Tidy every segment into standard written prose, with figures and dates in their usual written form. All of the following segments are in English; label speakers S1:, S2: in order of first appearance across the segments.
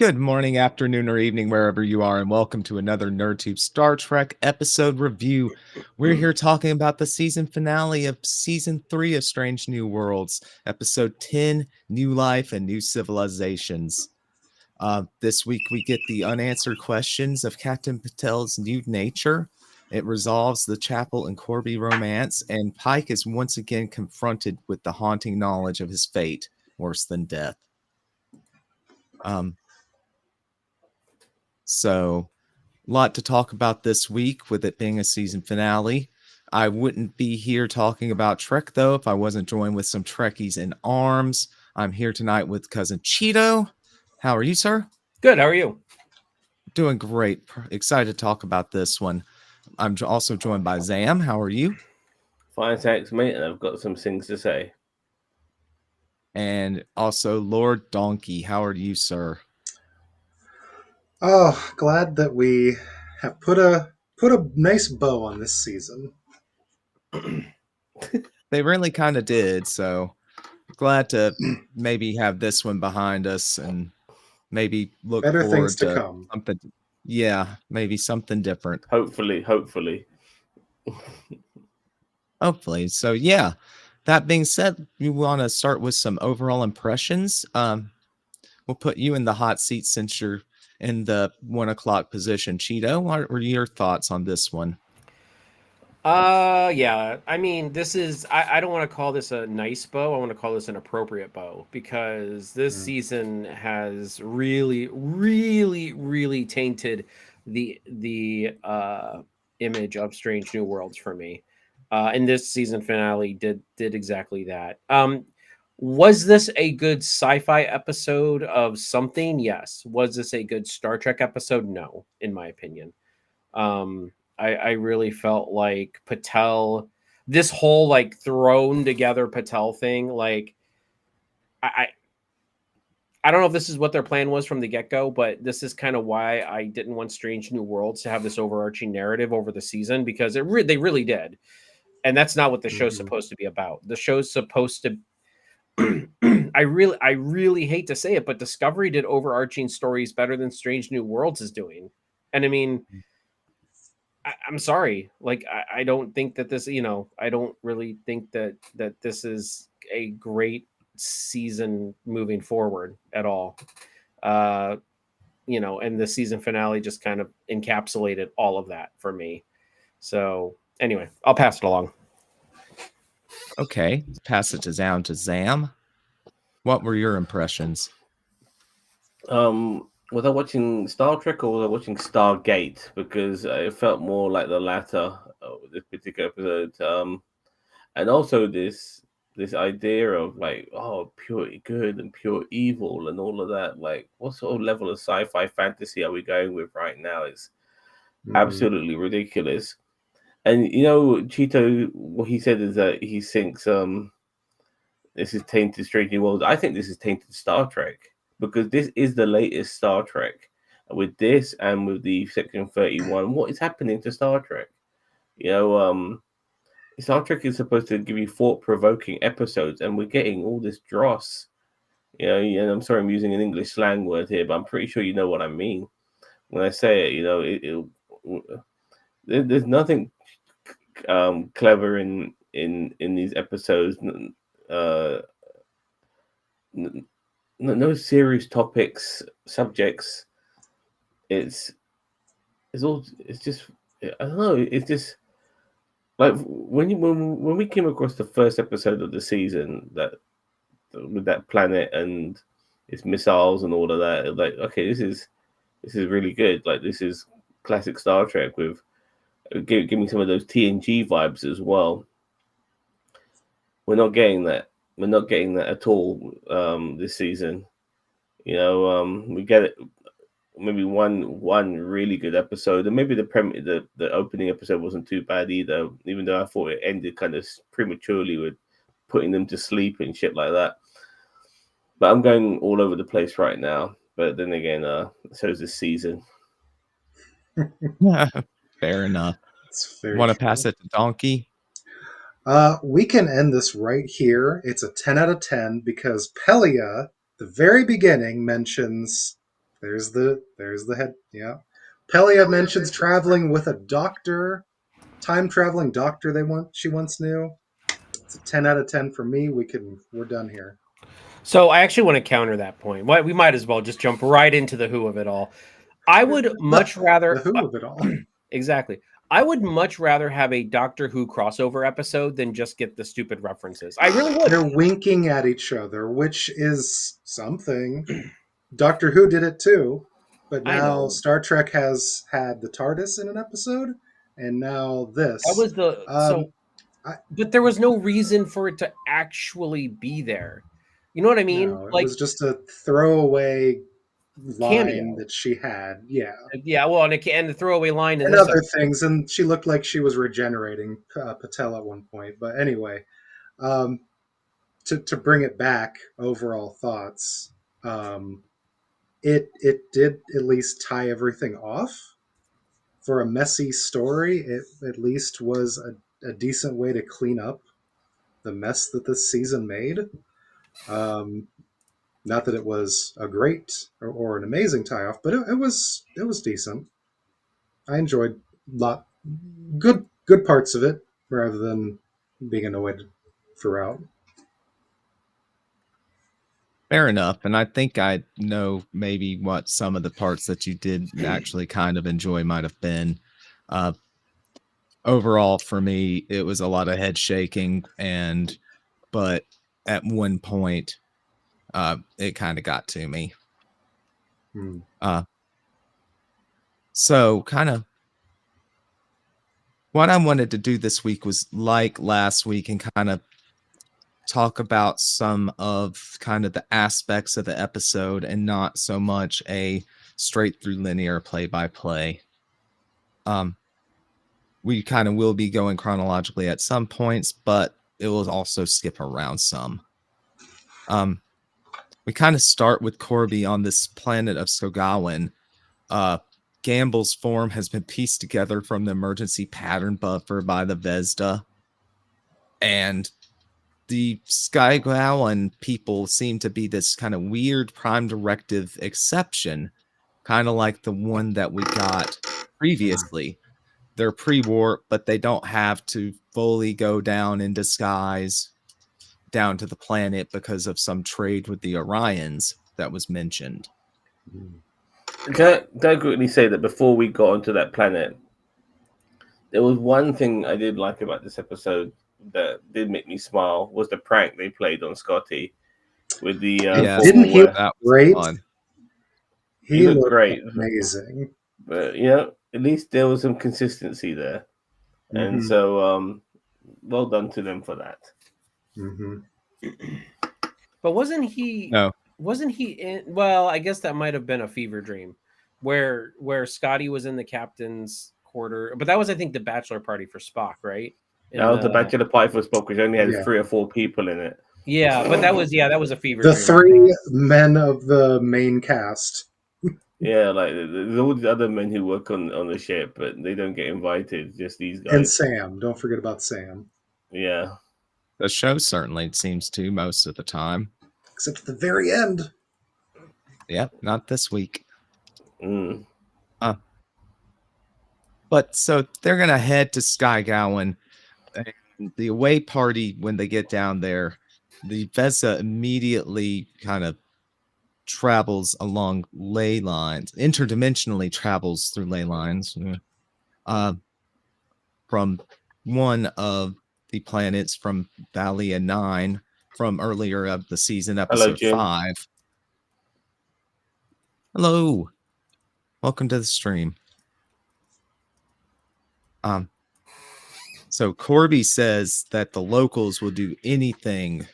S1: Good morning, afternoon, or evening, wherever you are, and welcome to another NerdTube Star Trek episode review. We're here talking about the season finale of Season 3 of Strange New Worlds, Episode 10, New Life and New Civilizations. This week we get the unanswered questions of Captain Patel's new nature. It resolves the Chapel and Corby romance, and Pike is once again confronted with the haunting knowledge of his fate, worse than death. So, a lot to talk about this week with it being a season finale. I wouldn't be here talking about Trek, though, if I wasn't joined with some Trekkies in arms. I'm here tonight with cousin Cheeto. How are you, sir?
S2: Good. How are you?
S1: Doing great. Excited to talk about this one. I'm also joined by Zam. How are you?
S3: Fine, thanks, mate. And I've got some things to say.
S1: And also Lord Donkey. How are you, sir?
S4: Oh, glad that we have put a nice bow on this season.
S1: They really kind of did, so glad to maybe have this one behind us and maybe look
S4: Better
S1: forward
S4: things to come.
S1: Something. Yeah, maybe something different.
S3: Hopefully.
S1: So yeah, that being said, we want to start with some overall impressions. We'll put you in the hot seat since you're in the 1 o'clock position. Cheeto, what were your thoughts on this one?
S2: Yeah. I mean, this is. I don't want to call this a nice bow. I want to call this an appropriate bow because this season has really, really, really tainted the image of Strange New Worlds for me. And this season finale did exactly that. Was this a good sci-fi episode of something? Yes. Was this a good Star Trek episode? No, in my opinion. I really felt like Patel, this whole like thrown together Patel thing, like I don't know if this is what their plan was from the get-go, but this is kind of why I didn't want Strange New Worlds to have this overarching narrative over the season because they really did. And that's not what the show's supposed to be about. The show's supposed to I really hate to say it, but Discovery did overarching stories better than Strange New Worlds is doing. And I mean, I'm sorry. Like, I don't think that this, I don't really think that this is a great season moving forward at all. And the season finale just kind of encapsulated all of that for me. So anyway, I'll pass it along.
S1: Okay, pass it down to Zam. What were your impressions?
S3: Was I watching Star Trek or was I watching Stargate? Because it felt more like the latter of this particular episode. And also this idea of like, pure good and pure evil and all of that. Like, what sort of level of sci-fi fantasy are we going with right now? It's absolutely ridiculous. And Cheeto, what he said is that he thinks this is tainted Strange New Worlds. I think this is tainted Star Trek because this is the latest Star Trek. With this and with the Section 31, what is happening to Star Trek? Star Trek is supposed to give you thought-provoking episodes, and we're getting all this dross. And I'm sorry I'm using an English slang word here, but I'm pretty sure you know what I mean when I say it. There's nothing clever in these episodes. No serious topics, subjects. It's just I don't know. It's just like when we came across the first episode of the season that with that planet and its missiles and all of that. Like, okay, this is really good. Like, this is classic Star Trek with give me some of those TNG vibes as well. We're not getting that. We're not getting that at all this season. We get it. Maybe one really good episode, and maybe the opening episode wasn't too bad either. Even though I thought it ended kind of prematurely with putting them to sleep and shit like that. But I'm going all over the place right now. But then again, so is this season.
S1: Fair enough. Want to pass it to Donkey?
S4: We can end this right here. It's a 10 out of 10 because Pelia the very beginning mentions there's the head. Yeah, Pelia mentions traveling with a doctor, time traveling doctor. She once knew. It's a 10 out of 10 for me. We're done here.
S2: So I actually want to counter that point. We might as well just jump right into the who of it all. I would much
S4: The
S2: rather
S4: who of it all.
S2: exactly. I would much rather have a Doctor Who crossover episode than just get the stupid references. I really would.
S4: They're winking at each other, which is something. Doctor Who did it too, but
S2: I
S4: now
S2: know.
S4: Star Trek has had the TARDIS in an episode, and now this.
S2: That was the
S4: Um, I,
S2: but there was no reason for it to actually be there. You know what I mean?
S4: no, it
S2: Like
S4: was just a throwaway line
S2: cameo.
S4: that she had. Yeah,
S2: Yeah, well, and the throwaway line in
S4: and
S2: this
S4: other
S2: episode.
S4: things, and she looked like she was regenerating Patel at one point. But anyway, um, to bring it back, overall thoughts. Um, it did at least tie everything off for a messy story. It at least was a decent way to clean up the mess that this season made. Um, Not that it was a great or an amazing tie off, but it was decent. I enjoyed lot good parts of it rather than being annoyed throughout.
S1: Fair enough. And I think I know maybe what some of the parts that you did actually kind of enjoy might have been. Uh, Overall, for me, it was a lot of head shaking, but at one point, it kind of got to me.
S4: Hmm.
S1: So, kind of what I wanted to do this week was like last week and kind of talk about some of kind of the aspects of the episode and not so much a straight through linear play by play. We kind of will be going chronologically at some points, but it will also skip around some. We kind of start with Corby on this planet of Skogawan. Gamble's form has been pieced together from the emergency pattern buffer by the Vesda. And the Skygowan people seem to be this kind of weird prime directive exception, kind of like the one that we got previously. They're pre-warp, but they don't have to fully go down in disguise down to the planet because of some trade with the Orions that was mentioned.
S3: Can I quickly say that before we got onto that planet, there was one thing I did like about this episode that did make me smile was the prank they played on Scotty with the
S4: Didn't he look
S1: that was
S4: great?
S1: fun.
S3: He looked great,
S4: amazing.
S3: but at least there was some consistency there, and so well done to them for that.
S4: Mm-hmm.
S2: But wasn't he?
S1: No.
S2: Wasn't he in? Well, I guess that might have been a fever dream, where Scotty was in the captain's quarter. But that was, I think, the bachelor party for Spock, right?
S3: That was the bachelor party for Spock, which only had
S4: Yeah.
S3: 3 or 4 people in it.
S2: Yeah, but that was a fever
S4: The
S2: dream.
S4: 3 men of the main cast.
S3: Yeah, like there's all these other men who work on the ship, but they don't get invited. Just these guys.
S4: And Sam. Don't forget about Sam.
S3: Yeah.
S1: The show certainly seems to most of the time.
S4: Except at the very end.
S1: Yep, not this week.
S3: Mm.
S1: But so they're going to head to Skygowan. And the away party, when they get down there, the Vesa immediately kind of travels along ley lines, interdimensionally travels through ley lines from one of the planets from Valia 9 from earlier of the season, episode 5. Hello. Welcome to the stream. So Corby says that the locals will do anything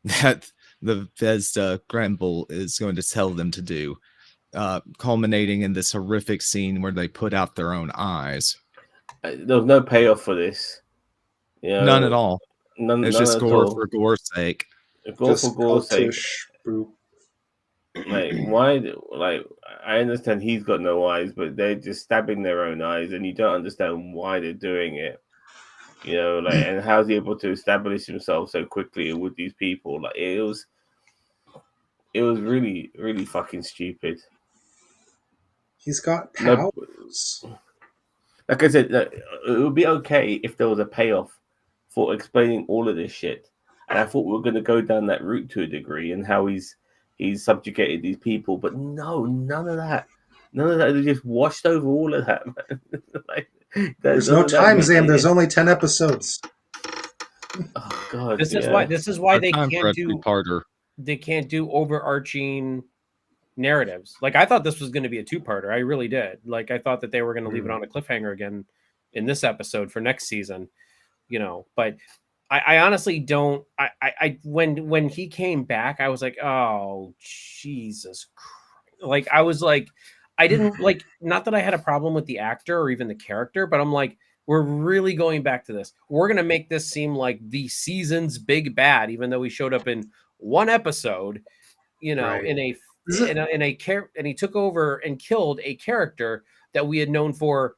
S1: that the Vesda Gremble is going to tell them to do, culminating in this horrific scene where they put out their own eyes.
S3: There was no payoff for this.
S1: None at all.
S3: None.
S1: It's
S3: None
S1: just
S3: at
S1: gore
S3: all.
S1: for gore's sake.
S3: Gore for gore's sake.
S4: Boop.
S3: Like why? Like I understand he's got no eyes, but they're just stabbing their own eyes, and you don't understand why they're doing it. And how's he able to establish himself so quickly with these people? Like it was it was really, really fucking stupid.
S4: He's got
S3: No,
S4: powers.
S3: like I said, it would be okay if there was a payoff for explaining all of this shit. And I thought we were going to go down that route to a degree and how he's subjugated these people, but no, none of that. None of that. They just washed over all of that, man. Like,
S4: There's
S3: none
S4: no
S3: of that
S4: time,
S3: made
S4: Zam. There's
S3: it.
S4: only 10 episodes.
S3: Oh god,
S2: This is
S3: yeah.
S2: why. This is why
S1: No
S2: they
S1: time for
S2: can't
S1: a
S2: do.
S1: two-parter.
S2: They can't do overarching narratives. Like I thought this was going to be a two-parter. I really did. Like I thought that they were going to leave it on a cliffhanger again in this episode for next season. But I honestly don't. I when he came back, I was like, oh Jesus Christ! Like I was like, I didn't like. Not that I had a problem with the actor or even the character, but I'm like, we're really going back to this. We're gonna make this seem like the season's big bad, even though he showed up in one episode.
S4: Right.
S2: In a character, and he took over and killed a character that we had known for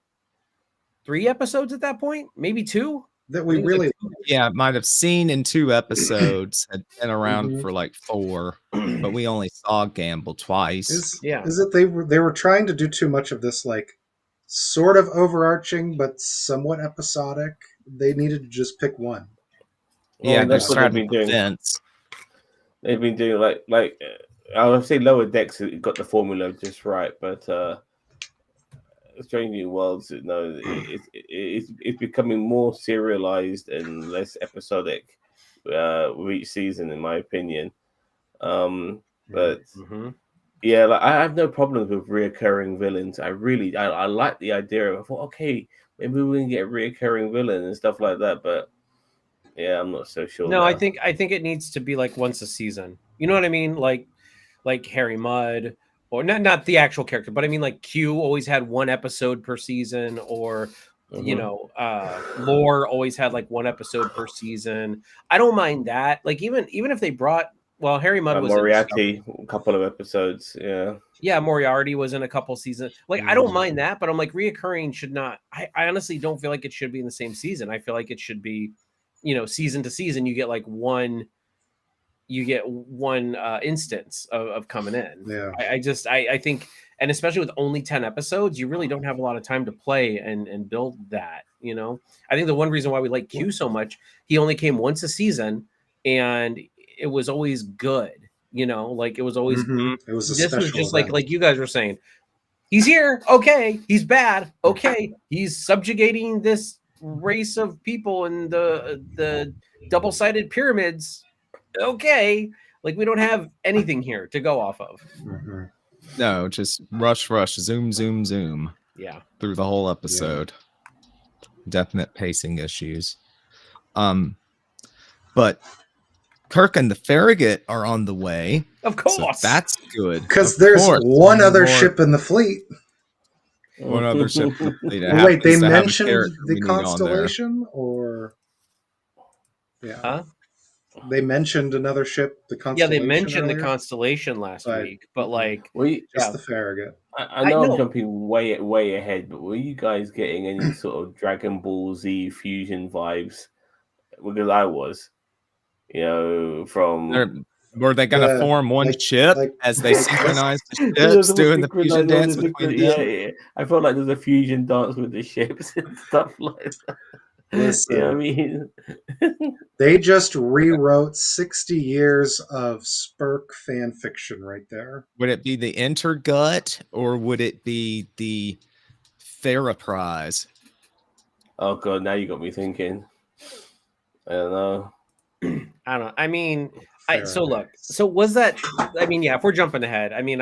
S2: 3 episodes at that point, maybe 2.
S4: That
S2: I
S4: we
S2: think it was
S4: really
S1: Yeah, might have seen in 2 episodes, had been around
S4: Mhm.
S1: for like 4, but we only saw Gamble twice.
S4: is it they were trying to do too much of this, like sort of overarching but somewhat episodic. They needed to just pick one.
S1: Yeah,
S3: Well,
S1: they're
S3: that's what they've
S1: straddling
S3: been
S1: the
S3: doing.
S1: fence.
S3: They've been doing like I would say Lower Decks got the formula just right, but Strange New Worlds, it's becoming more serialized and less episodic with each season, in my opinion. But yeah, like, I have no problems with reoccurring villains. I like the idea of. I thought, okay, maybe we can get a reoccurring villain and stuff like that, but yeah, I'm not so sure.
S2: No,
S3: now.
S2: I think it needs to be like once a season. You know what I mean? Like Harry Mudd, or not the actual character, but I mean like Q always had 1 episode per season, or Lore always had like 1 episode per season. I don't mind that. Like even if they brought Harry Mudd was
S3: Moriarty, a couple of episodes, yeah.
S2: Yeah, Moriarty was in a couple seasons. Like I don't mind that, but I'm like reoccurring should not. I honestly don't feel like it should be in the same season. I feel like it should be, season to season. You get like one instance of coming in.
S4: Yeah.
S2: I think, and especially with only 10 episodes, you really don't have a lot of time to play and build that. I think the one reason why we like Q so much, he only came once a season, and it was always good. Like it was always.
S4: It was a
S2: This was
S4: special
S2: just
S4: event.
S2: like you guys were saying. He's here. Okay. He's bad. Okay. He's subjugating this race of people in the double-sided pyramids. Okay. Like we don't have anything here to go off of.
S1: No, just rush, zoom, zoom, zoom.
S2: Yeah.
S1: Through the whole episode. Definite pacing issues. But Kirk and the Farragut are on the way.
S2: Of course.
S1: So that's good.
S4: Because there's one other ship in the fleet.
S1: One other ship in the fleet.
S4: Wait, they mentioned the Constellation, or
S2: Huh?
S4: They mentioned another ship, the Constellation.
S2: Yeah, they mentioned
S4: earlier,
S2: the Constellation last week, but like
S4: just the Farragut.
S3: I know I'm jumping way ahead, but were you guys getting any sort of Dragon Ball Z fusion vibes? Because I was, from.
S1: Were they going to form one ship as they synchronize the ships, doing the fusion dance between them?
S3: Yeah. I felt like there's a fusion dance with the ships and stuff like that.
S4: Listen,
S3: You know what I mean?
S4: They just rewrote 60 years of Spurk fan fiction right there.
S1: Would it be the Intergut, or would it be the Theraprize?
S3: Oh god, now you got me thinking. I don't know.
S2: I don't know. I mean, so was that? I mean, yeah. If we're jumping ahead, I mean,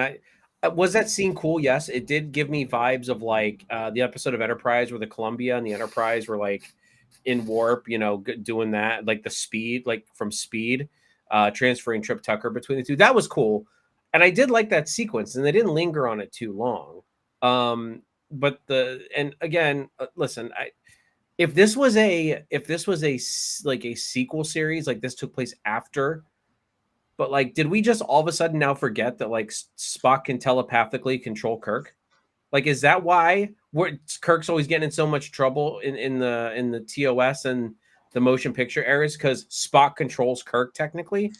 S2: was that scene cool? Yes, it did give me vibes of like the episode of Enterprise where the Columbia and the Enterprise were like in warp, doing that, like the Speed, like from Speed, transferring Trip Tucker between the two. That was cool, and I did like that sequence, and they didn't linger on it too long. But listen, if this was a like a sequel series, like this took place after, but like, did we just all of a sudden now forget that like Spock can telepathically control Kirk? Like, is that why Kirk's always getting in so much trouble in the TOS and the motion picture eras? Because Spock controls Kirk technically.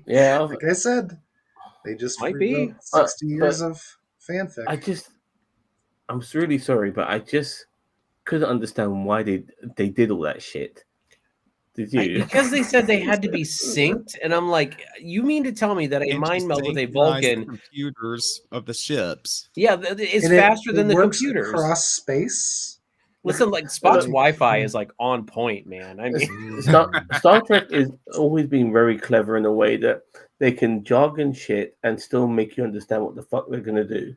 S3: Yeah,
S4: Like I said, they just
S2: Might be.
S4: rewrote 60 years
S3: but
S4: of fanfic.
S3: I'm really sorry, but I just couldn't understand why they did all that shit. Did you?
S2: Because they said they had to be synced, and I'm like, you mean to tell me that a
S1: And to
S2: mind meld with a
S1: synchronize the
S2: Vulcan,
S1: computers of the ships.
S2: yeah, is
S4: And
S2: faster
S4: it
S2: than the
S4: works
S2: computers?
S4: across space.
S2: Listen, like Spock's Wi-Fi is like on point, man. I mean,
S3: Star Trek is always been very clever in a way that they can jargon shit and still make you understand what the fuck they're gonna do.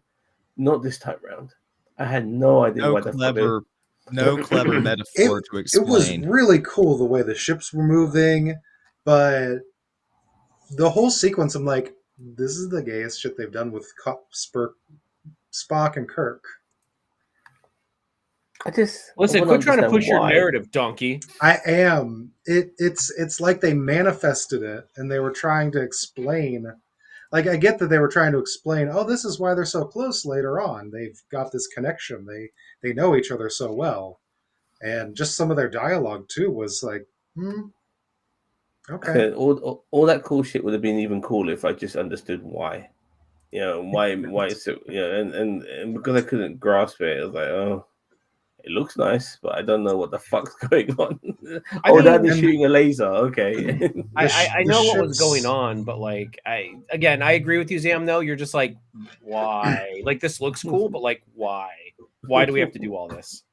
S3: Not this time round. I had no idea
S1: No
S3: why the fuck they.
S1: clever metaphor to
S4: It was
S1: explain.
S4: really cool the way the ships were moving, but the whole sequence, I'm like, this is the gayest shit they've done with Spock and Kirk.
S3: I
S2: listen,
S3: wanna
S2: quit trying to
S3: understand
S2: push your
S3: why.
S2: narrative, donkey.
S4: I am. It's like they manifested it and they were trying to explain. Like I get that they were trying to explain, oh, this is why they're so close later on. They've got this connection. They know each other so well. And just some of their dialogue too was like, okay.
S3: All that cool shit would have been even cooler if I just understood why. You know, why it's so, you know, and because I couldn't grasp it, I was like, oh, it looks nice, but I don't know what the fuck's going on.
S2: I
S3: Dad
S2: mean-
S3: is shooting a laser. Okay.
S2: I know what was
S4: ships-
S2: going on, but like I agree with you, Zam. Though you're just like, why? Like this looks cool, but like, why? Why do we have to do all this?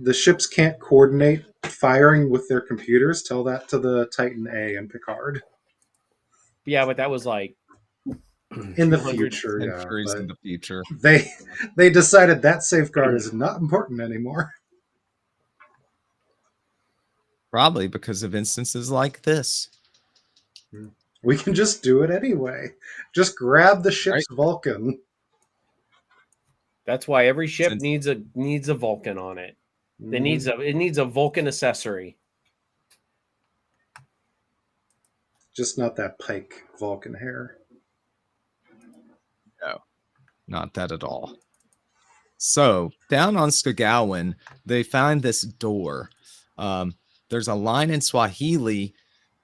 S4: The ships can't coordinate firing with their computers. Tell that to the Titan A and Picard.
S2: Yeah, but that was like
S4: In the
S2: 200
S4: future,
S1: Centuries
S4: yeah.
S1: in the future.
S4: They decided that safeguard is not important anymore.
S1: Probably because of instances like this.
S4: We can just do it anyway. Just grab the ship's Vulcan.
S2: that's why every ship
S1: Since-
S2: needs a Vulcan on it. It
S4: Mhm.
S2: needs a Vulcan accessory.
S4: Just not that Pike Vulcan hair.
S1: No, not that at all. So down on Skagawan, they find this door. There's a line in Swahili,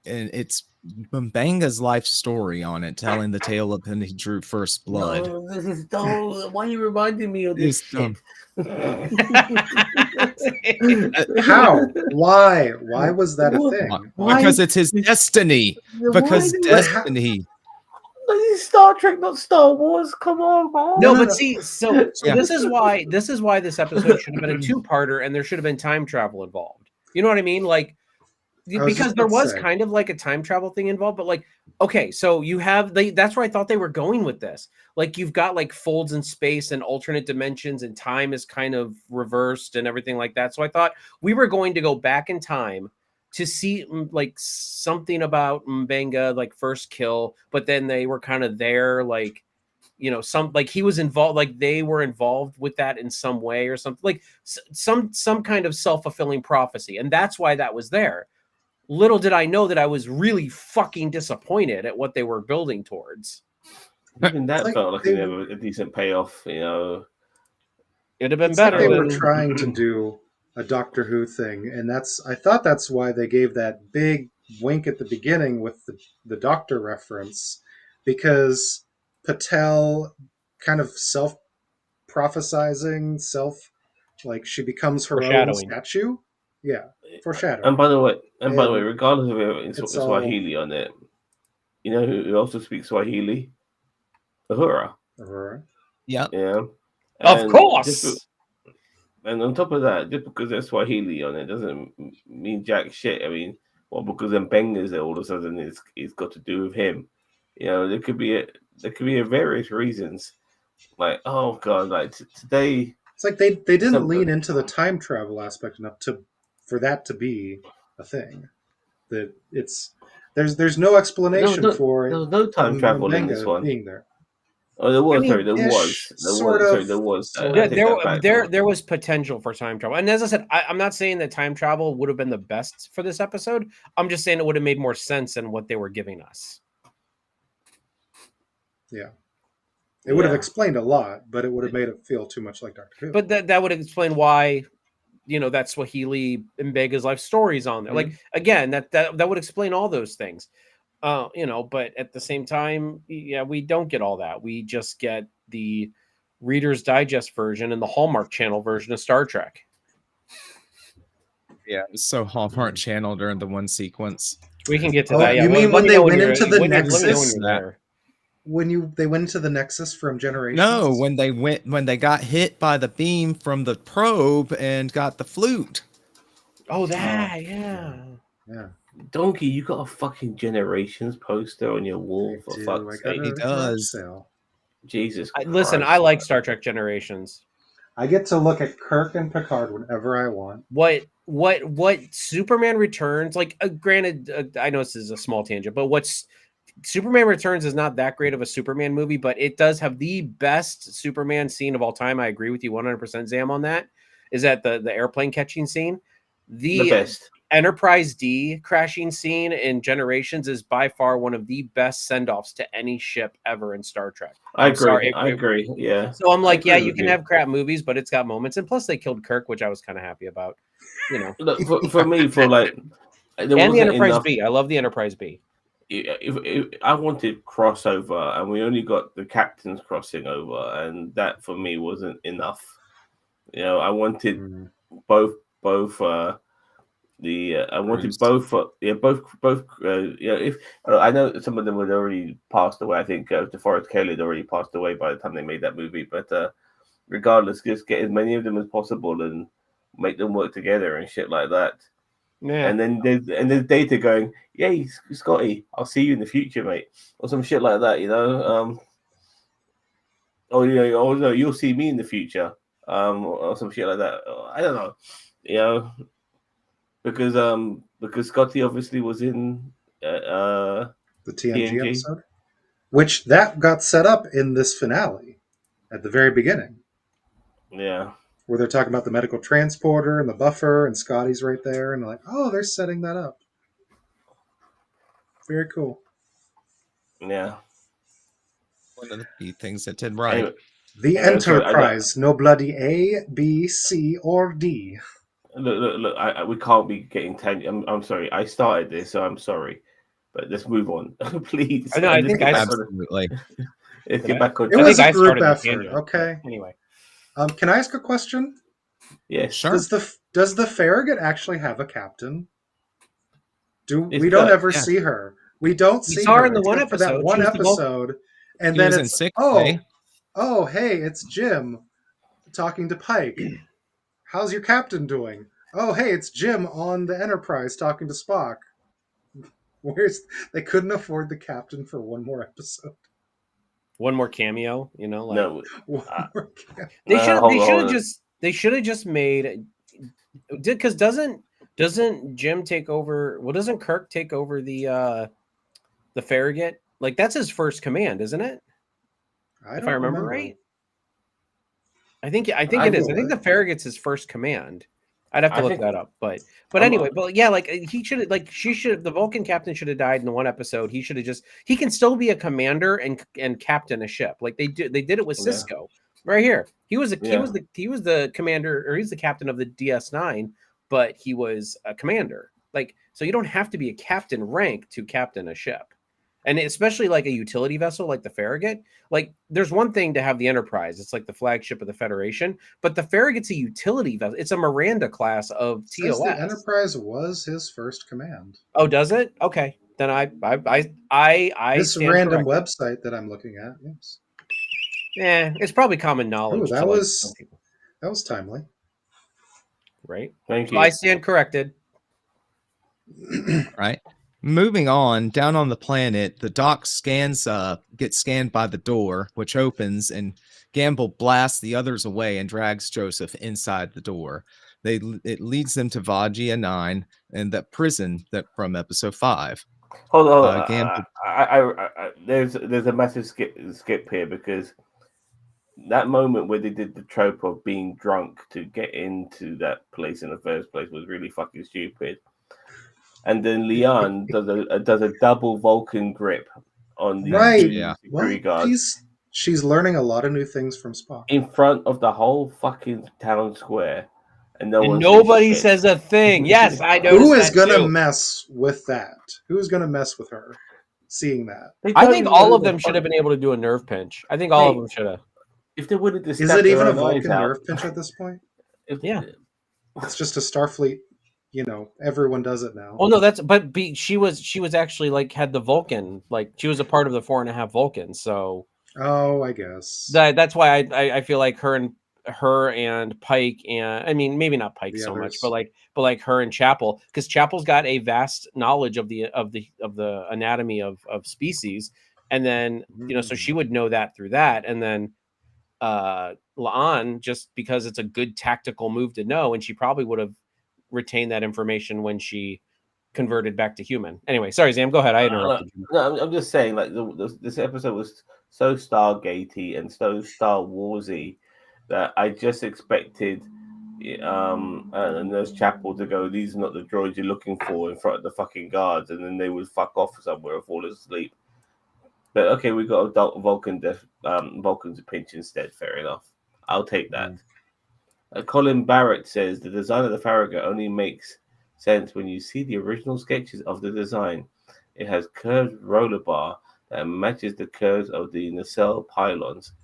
S1: and it's Mbanga's life story on it, telling the tale of when he drew first blood.
S3: No, this is dull. Why are you reminding me of this
S1: It's
S3: shit?
S4: How? Why? Why was that a
S3: What?
S4: thing?
S3: Why?
S1: Because it's his destiny. Because destiny.
S3: This is Star Trek, not Star Wars. Come on, man.
S2: No,
S4: No,
S2: but
S4: no.
S2: see, so
S1: Yeah.
S2: this is why this episode should have been a two-parter, and there should have been time travel involved. You know what I mean? Like
S4: I was
S2: because
S4: just
S2: there
S4: about to
S2: was
S4: say.
S2: kind of like a time travel thing involved, but like, okay, so you have that's where I thought they were going with this. Like you've got like folds in space and alternate dimensions, and time is kind of reversed and everything like that. So I thought we were going to go back in time to see like something about Mbenga, like first kill, but then they were kind of there, like, you know, some like he was involved, like they were involved with that in some way or something, like some kind of self-fulfilling prophecy, and that's why that was there. Little did I know that I was really fucking disappointed at what they were building towards.
S3: Even that
S4: Like
S3: felt like
S4: they-
S3: a decent payoff, you know.
S2: It'd have been
S4: It's like
S2: better
S4: they were
S2: than
S4: trying to do a Doctor Who thing, and I thought that's why they gave that big wink at the beginning with the Doctor reference, because Patel kind of self-prophesizing, like she becomes her own
S2: Foreshadowing.
S4: statue. Yeah, foreshadowing.
S3: And by the way,
S4: And
S3: regardless of it, it's
S4: it's all-
S3: Swahili on it. You know who also speaks Swahili? Uhura.
S4: Aurora.
S1: Yep.
S3: Yeah.
S2: of
S3: And
S2: course.
S3: and on top of that, just because there's Swahili on it doesn't mean jack shit. I mean, well, because Mbenga's there all of a sudden it's got to do with him. You know, there could be various reasons. Like, oh god, like today.
S4: It's like they didn't
S3: Some-
S4: lean into the time travel aspect enough for that to be a thing. That there's no explanation for
S3: There was no time travel in
S4: Mbenga
S3: this one.
S4: being there.
S3: Oh, there was.
S2: I mean,
S3: sorry, there
S4: ish,
S3: was. There
S4: sort
S3: was. Sorry,
S4: of,
S3: there was.
S4: sort
S3: I
S2: Yeah,
S4: of.
S3: take that back.
S2: there was potential for time travel, and as I said, I'm not saying that time travel would have been the best for this episode. I'm just saying it would have made more sense than what they were giving us.
S4: Yeah. It would have
S3: Yeah.
S4: explained a lot, but it would have made it feel too much like Doctor Who.
S2: But that would explain why, you know, that Swahili Mbenga's life stories on there. Like again, that would explain all those things. But at the same time, yeah, we don't get all that. We just get the Reader's Digest version and the Hallmark Channel version of Star Trek.
S1: Yeah, it was so Hallmark Channel during the one sequence.
S2: We can get to
S4: Oh,
S2: that. Yeah,
S4: you mean
S2: let
S4: when
S2: me
S4: they
S2: know
S4: went
S2: you're-
S4: into the
S2: when you- let me know when
S4: Nexus?
S2: you're there.
S4: When they went into the Nexus from Generations?
S1: No, when they got hit by the beam from the probe and got the flute.
S2: Oh, that, yeah.
S4: Yeah,
S3: Donkey, you got a fucking Generations poster on your wall,
S4: I
S3: for
S4: do.
S3: fuck's
S4: I got
S3: sake.
S4: it
S1: He
S4: at a garage
S1: does.
S4: sale.
S3: Jesus
S2: Listen, I
S3: Christ.
S2: like Star Trek Generations.
S4: I get to look at Kirk and Picard whenever I want.
S2: What Superman Returns, like, granted, I know this is a small tangent, but what's Superman Returns is not that great of a Superman movie, but it does have the best Superman scene of all time. I agree with you 100%, Zam, on that. Is that the airplane catching scene?
S3: The best.
S2: Enterprise D crashing scene in Generations is by far one of the best send-offs to any ship ever in Star Trek.
S3: I
S2: I'm
S3: agree.
S2: sorry,
S3: I agree. Yeah.
S2: So I'm
S3: I
S2: like, yeah,
S3: agree
S2: you
S3: with
S2: can have crap movies, but it's got moments. And plus, they killed Kirk, which I was kind of happy about.
S3: Look, for me, for like, there
S2: And the
S3: wasn't
S2: Enterprise
S3: enough.
S2: B. I love the Enterprise B.
S3: If I wanted crossover, and we only got the captains crossing over, and that for me wasn't enough. I wanted both. I wanted both. If I know some of them had already passed away. I think DeForest Kelley had already passed away by the time they made that movie. But regardless, just get as many of them as possible and make them work together and shit like that.
S2: Yeah.
S3: And then there's Data going, "Yay, Scotty, I'll see you in the future, mate," or some shit like that. Oh no, you'll see me in the future, or some shit like that. I don't know, because Scotty obviously was in
S4: The TNG
S3: TNG.
S4: episode, which that got set up in this finale at the very beginning,
S3: Yeah.
S4: where they're talking about the medical transporter and the buffer, and Scotty's right there, and they're like, oh, they're setting that up. Very cool.
S3: Yeah.
S1: One of the few things that did right.
S3: Anyway,
S4: The
S3: so
S4: Enterprise, no bloody A, B, C, or D.
S3: look. We can't be getting tangent. I'm sorry. I started this, so I'm sorry. But let's move on, please.
S2: I know. I think I
S1: Absolutely.
S3: Let's get back on
S4: It
S3: track.
S4: was
S2: I
S4: a group
S2: started the
S4: effort,
S2: tangent,
S4: okay?
S2: but anyway,
S4: Can I ask a question?
S3: Yes.
S1: Sure.
S4: Does the Farragut actually have a captain?
S3: It's
S4: We don't
S3: Kirk,
S4: ever
S1: yeah.
S4: see her. We don't
S2: We
S4: see
S2: saw her
S4: her
S2: in the one
S4: except for that
S2: episode.
S4: one
S2: She was the
S4: episode, and
S1: He
S4: then
S1: was in
S4: it's
S1: sick bay.
S4: oh, hey, it's Jim talking to Pike. How's your captain doing? Oh, hey, it's Jim on the Enterprise talking to Spock. They couldn't afford the captain for one more episode.
S2: one more cameo.
S3: No.
S4: One more cameo.
S2: They should have just made because doesn't Jim take over? Well, doesn't Kirk take over the Farragut? Like, that's his first command, isn't it? If I remember right. I think it is. I think the Farragut's his first command. I'd have to look that up, but anyway, but yeah, like the Vulcan captain should have died in the one episode. He can still be a commander and captain a ship. Like they did it with Cisco right here. He was the commander, or he's the captain of the DS9, but he was a commander. Like, so you don't have to be a captain rank to captain a ship. And especially like a utility vessel like the Farragut, like there's one thing to have the Enterprise. It's like the flagship of the Federation, but the Farragut's a utility vessel. It's a Miranda class of TOS.
S4: The Enterprise was his first command.
S2: Oh, does it? Okay. Then I
S4: this
S2: stand
S4: random
S2: corrected.
S4: website that I'm looking at, yes.
S2: Yeah, it's probably common knowledge.
S4: Ooh, that was timely.
S2: Right.
S3: Thank
S2: So
S3: you.
S2: I stand corrected.
S1: Right. Moving on, down on the planet, the dock gets scanned by the door, which opens, and Gamble blasts the others away and drags Joseph inside the door. It leads them to Vagia 9 and that prison that from episode 5.
S3: Hold on.
S1: Gamble.
S3: There's a massive skip here, because that moment where they did the trope of being drunk to get into that place in the first place was really fucking stupid. And then Leon does a double Vulcan grip on the security guard.
S4: She's learning a lot of new things from Spock
S3: in front of the whole fucking town square, and
S2: nobody says a thing. Yes, I know.
S4: Who is gonna mess with that? Who's gonna mess with her? seeing that.
S2: I think all of them should have been able to do a nerve pinch. I think all of them should have.
S3: If they wanted to
S4: Is
S3: stab
S4: it even
S3: their
S4: a
S3: own eyes
S4: Vulcan
S3: out,
S4: nerve pinch at this point?
S2: Yeah.
S4: It's just a Starfleet. Everyone does it now.
S2: Oh no, she was actually like had the Vulcan, like she was a part of the 4.5 Vulcans. So
S4: I guess
S2: that's why I feel like her and Pike, and I mean maybe not Pike
S4: The
S2: so much,
S4: others.
S2: but like her and Chapel, because Chapel's got a vast knowledge of the anatomy of species, and then so she would know that through that, and then La'an, just because it's a good tactical move to know, and she probably would have retained that information when she converted back to human. Anyway, sorry, Zam, go ahead. I interrupted you.
S3: No, I'm just saying, like this episode was so Stargatey and so Star Warsy that I just expected Nurse Chapel to go, "These are not the droids you're looking for," in front of the fucking guards, and then they would fuck off somewhere or fall asleep. But okay, we got a Vulcan's pinch instead. Fair enough. I'll take that. Colin Barrett says the design of the Farragut only makes sense when you see the original sketches of the design. It has curved roller bar that matches the curves of the nacelle pylons.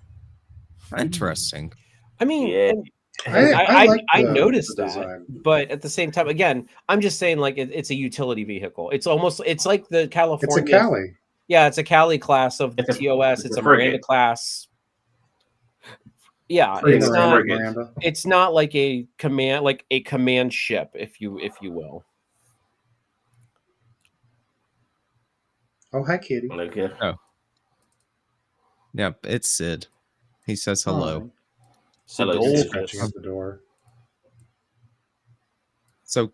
S1: Interesting.
S2: I mean,
S3: Yeah.
S2: I noticed
S4: the
S2: that,
S4: design.
S2: but at the same time, again, I'm just saying, like it's a utility vehicle. It's like the California.
S4: It's a Cali.
S2: Yeah, it's a Cali class of the TOS. It's a Miranda class. Yeah, it's not like a command ship, if you will.
S4: Oh, hi, Kitty.
S3: Okay.
S1: Oh. Yep, it's Sid. He says hello.
S3: Hello,
S4: Scratching at the door.
S1: So,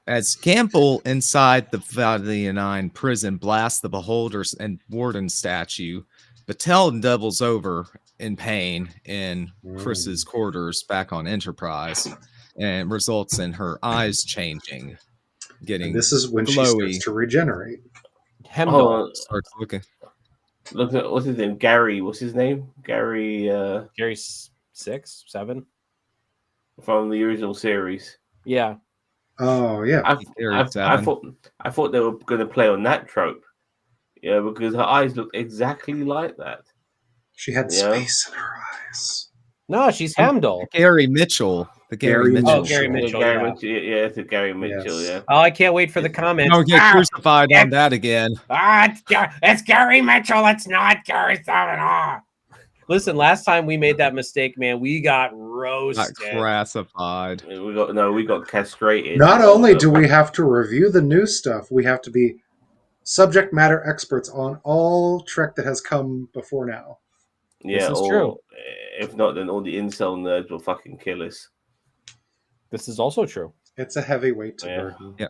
S1: as Campbell inside the Valley 9 prison blasts the Beholders and Warden statue, Battelle doubles over in pain in Chris's quarters back on Enterprise, and results in her eyes changing, getting
S4: and this is when
S1: glowy.
S4: she starts to regenerate.
S2: Hemdall
S1: starts looking.
S3: Look at what's his name? Gary. What's his name? Gary
S2: 6, 7
S3: from the original series.
S2: Yeah.
S4: Oh yeah.
S3: I thought they were going to play on that trope. Yeah, because her eyes look exactly like that.
S4: She had space in her eyes.
S2: No, she's Hemdall.
S1: Gary Mitchell. The Gary Mitchell.
S2: Oh, Gary Mitchell.
S3: Yeah, it's a Gary Mitchell.
S4: Yes.
S3: Yeah.
S2: Oh, I can't wait for the comments.
S1: Don't get crucified on that again.
S2: It's Gary Mitchell. It's not Gary Savin. Listen, last time we made that mistake, man, we got roasted.
S1: Got crucified.
S3: We got castrated.
S4: Not only do we have to review the new stuff, we have to be subject matter experts on all Trek that has come before now.
S3: Yeah,
S2: this is true.
S3: If not, then all the incel nerds will fucking kill us.
S2: This is also true.
S4: It's a heavy weight to burden.
S1: Yeah.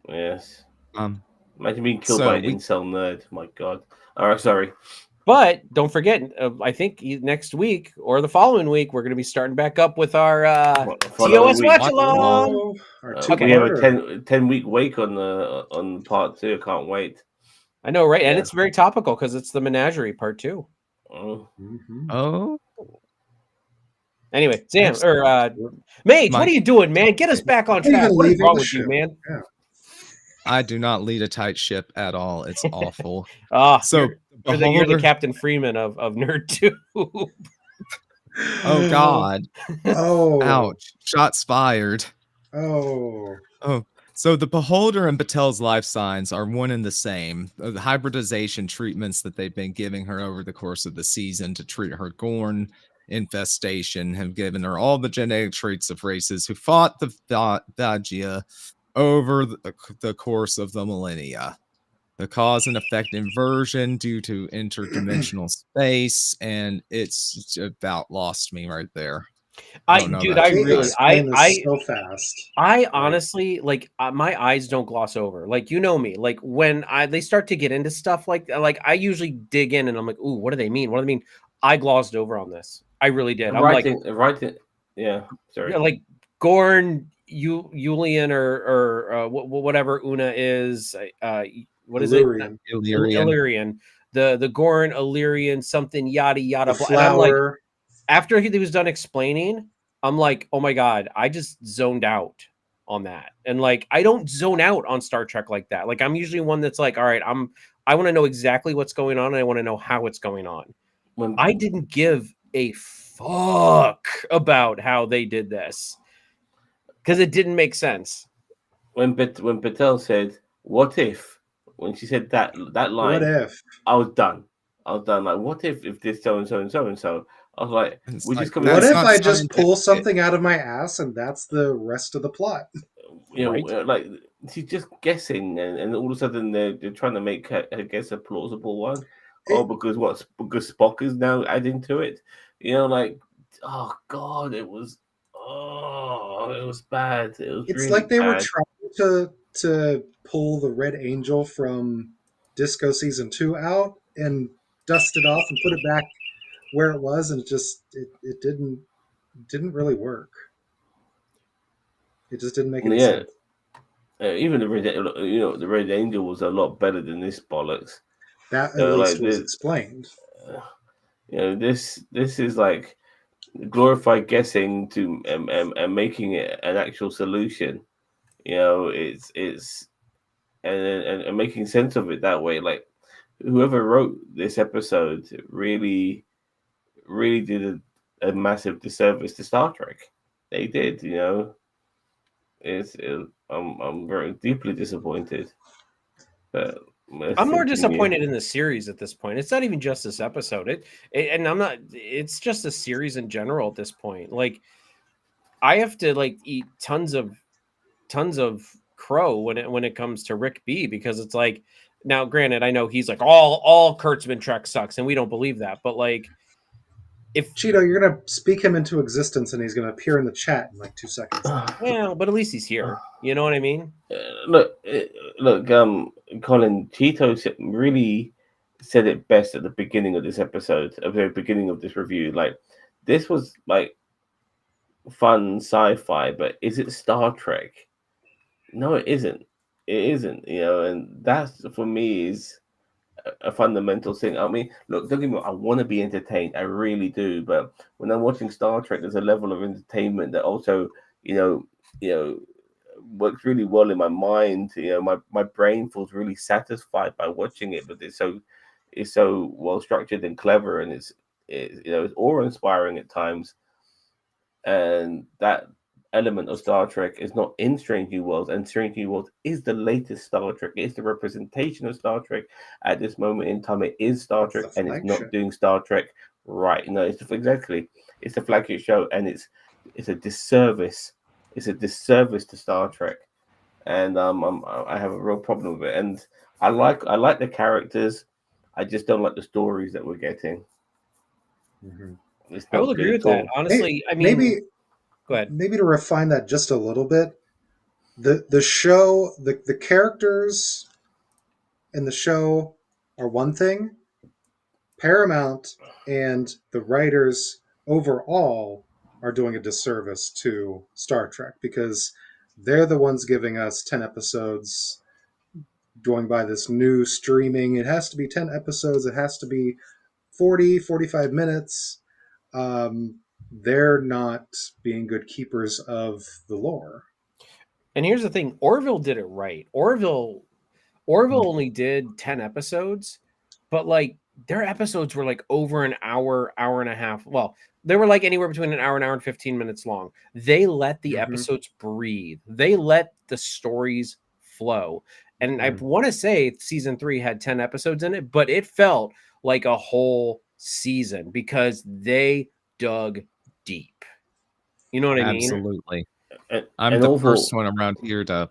S3: Yes.
S1: Imagine
S3: being killed by an incel nerd. My God. All right, sorry.
S2: But don't forget, I think next week or the following week, we're going to be starting back up with our TOS Watch Along.
S3: We have a 10-week wait on part 2. I can't wait.
S2: I know, right? And it's very topical because it's the Menagerie part 2.
S1: Oh.
S2: Anyway, Sam or Mage, what are you doing, man? Get us back on track. What is wrong with you, man?
S4: Yeah.
S1: I do not lead a tight ship at all. It's awful.
S2: So you're the Captain Freeman of Nerd Tube.
S1: Oh God.
S4: Oh.
S1: Ouch. Shots fired.
S4: Oh.
S1: So the Beholder and Battelle's life signs are one and the same. The hybridization treatments that they've been giving her over the course of the season to treat her Gorn infestation have given her all the genetic traits of races who fought the Vagia over the course of the millennia. The cause and effect inversion due to interdimensional space, and it's about lost me right there.
S4: So fast.
S2: I honestly my eyes don't gloss over. Like, you know me. Like when they start to get into stuff like I usually dig in and I'm like, ooh, what do they mean? What do they mean? I glossed over on this. I really did.
S3: Yeah. Sorry.
S2: Yeah, like Gorn, Julian, or whatever Una is. What is
S4: Illyrian.
S2: it? Illyrian. The Gorn, Illyrian, something yada yada.
S4: The flower.
S2: After he was done explaining, I'm like, oh my God, I just zoned out. on that. And like, I don't zone out on Star Trek like that. Like, I'm usually one that's like, all right, I want to know exactly what's going on, and I want to know how it's going on. I didn't give a fuck about how they did this because it didn't make sense.
S3: When Patel said, "What if?" when she said that line,
S4: What if?
S3: I was done. Like, what if this so and so and so and so? I was like,
S1: It's
S3: we're
S1: like,
S3: just coming.
S4: What
S1: that's
S4: if
S1: not
S4: I just
S1: scientific.
S4: pull something out of my ass and that's the rest of the plot?
S3: You know,
S2: Right.
S3: like she's just guessing, and all of a sudden they're trying to make her guess a plausible one. Oh,
S4: It,
S3: because Spock is now adding to it. You know, like, oh god, it was bad. It was
S4: it's
S3: really
S4: like they were
S3: bad.
S4: trying to pull the Red Angel from Disco season 2 out and dust it off and put it back where it was, and it didn't really work. It just didn't make any
S3: Yeah,
S4: sense.
S3: even the Red Angel was a lot better than this bollocks.
S4: That at
S3: So
S4: least
S3: like
S4: was
S3: this,
S4: explained.
S3: this is like glorified guessing to and making it an actual solution. It's and making sense of it that way. Like whoever wrote this episode really did a massive disservice to Star Trek. They did. I'm very deeply disappointed. But let's
S2: I'm more
S3: continue.
S2: disappointed in the series at this point. It's not even just this episode. And I'm not. It's just a series in general at this point. Like, I have to like eat tons of crow when it comes to Rick B, because it's like, now granted, I know he's like all Kurtzman Trek sucks, and we don't believe that, but like, if
S4: Cheeto, you're gonna speak him into existence, and he's gonna appear in the chat in like 2 seconds.
S2: well, but at least he's here. You know what I mean?
S3: Look, Colin really said it best at the beginning of this episode, at the very beginning of this review. Like, this was like fun sci-fi, but is it Star Trek? No, it isn't. It isn't. And that's for me is a fundamental thing. I mean, look, don't get me wrong, I want to be entertained. I really do. But when I'm watching Star Trek, there's a level of entertainment that also, you know, works really well in my mind. My brain feels really satisfied by watching it. But it's so well structured and clever, and it's awe inspiring at times. And that element of Star Trek is not in Strange New Worlds, and Strange New Worlds is the latest Star Trek. It's the representation of Star Trek at this moment in time. It is Star
S4: It's
S3: Trek,
S4: the
S3: and it's not
S4: flagship.
S3: doing Star Trek right. No, exactly. It's the flagship show, and it's a disservice. It's a disservice to Star Trek, and I have a real problem with it. And I like the characters. I just don't like the stories that we're getting.
S4: Mm-hmm.
S3: It's
S2: I will
S3: not
S2: agree
S3: good
S2: with
S3: at
S2: that.
S3: all.
S2: Honestly, I mean,
S4: Maybe
S2: go ahead.
S4: maybe to refine that just a little bit, the show, the characters in the show are one thing. Paramount and the writers overall are doing a disservice to Star Trek because they're the ones giving us 10 episodes, going by this new streaming. It has to be 10 episodes, it has to be 45 minutes. They're not being good keepers of the lore.
S2: And here's the thing: Orville did it right. Orville only did 10 episodes, but like their episodes were like over an hour, hour and a half. Well, they were like anywhere between an hour and 15 minutes long. They let the
S4: Mm-hmm.
S2: episodes breathe. They let the stories flow. And I want to say season 3 had 10 episodes in it, but it felt like a whole season because they dug deep. You know what I mean?
S1: Absolutely.
S3: And,
S1: I'm
S3: and
S1: the
S3: overall,
S1: first one around here to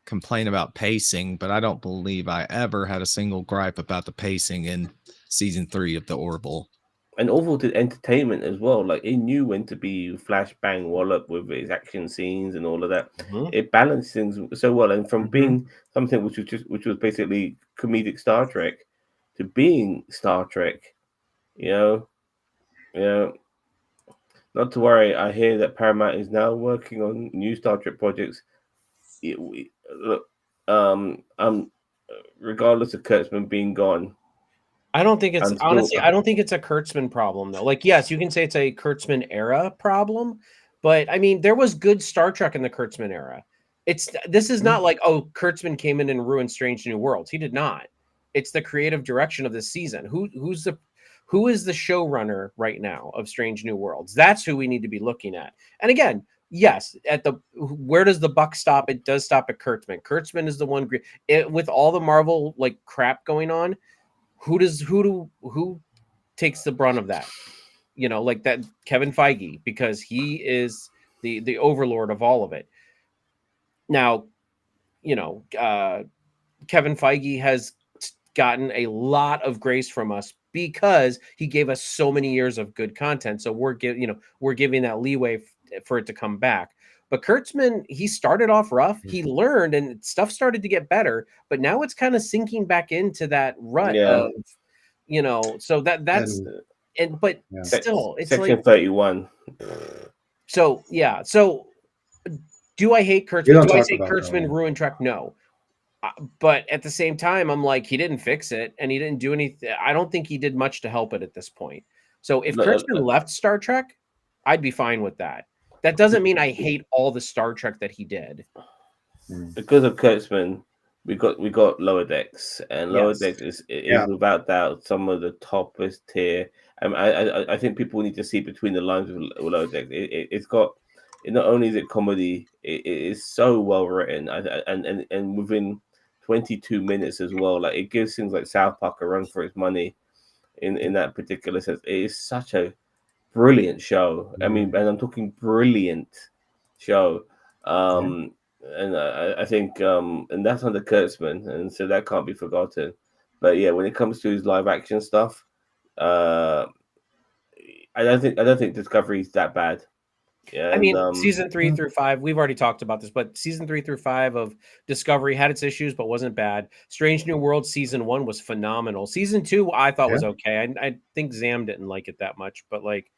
S1: complain about pacing, but I don't believe I ever had a single gripe about the pacing in season 3 of the Orville.
S3: and overall did entertainment as well. Like it knew when to be flash bang wallop with its action scenes and all of that.
S2: Mhm.
S3: It balanced things so well, and from
S4: Mhm.
S3: being something which was basically comedic Star Trek to being Star Trek, you know, you know. Not to worry, I hear that Paramount is now working on new Star Trek projects. Look, regardless of Kurtzman being gone,
S2: I don't think it's
S3: I'm still
S2: honestly, I don't think it's a Kurtzman problem though. Like, yes, you can say it's a Kurtzman era problem, but I mean, there was good Star Trek in the Kurtzman era. This is not like, oh, Kurtzman came in and ruined Strange New Worlds. He did not. It's the creative direction of this season. Who is the showrunner right now of Strange New Worlds? That's who we need to be looking at. And again, yes, where does the buck stop? It does stop at Kurtzman. Kurtzman is the one with all the Marvel like crap going on. Who takes the brunt of that? You know, like that Kevin Feige, because he is the overlord of all of it. Now, you know, Kevin Feige has gotten a lot of grace from us because he gave us so many years of good content. So we're giving that leeway for it to come back. But Kurtzman, he started off rough. He learned and stuff started to get better, but now it's kind of sinking back into that rut of, you know, so that's but still it's
S3: Section
S2: like
S3: 31.
S2: So yeah. So do I hate Kurtzman? Do I say Kurtzman ruined Trek? No. But at the same time, I'm like, he didn't fix it and he didn't do anything. I don't think he did much to help it at this point. So if Kurtzman left Star Trek, I'd be fine with that. That doesn't mean I hate all the Star Trek that he did.
S3: Because of Kurtzman, we got Lower Decks, and Lower Decks is without doubt some of the toppest tier. I think people need to see between the lines with Lower Decks. It's got, not only is it comedy, it is so well written, and within 22 minutes as well. Like, it gives things like South Park a run for its money in that particular sense. It is such a brilliant show. I mean, and I'm talking brilliant show. And I think and that's under Kurtzman, and so that can't be forgotten. But yeah, when it comes to his live action stuff, I don't think Discovery is that bad. Yeah,
S2: I mean, season 3 through 5, we've already talked about this, but season 3 through 5 of Discovery had its issues, but wasn't bad. Strange New World season 1 was phenomenal. Season 2, I thought was okay. I think Zam didn't like it that much, but like,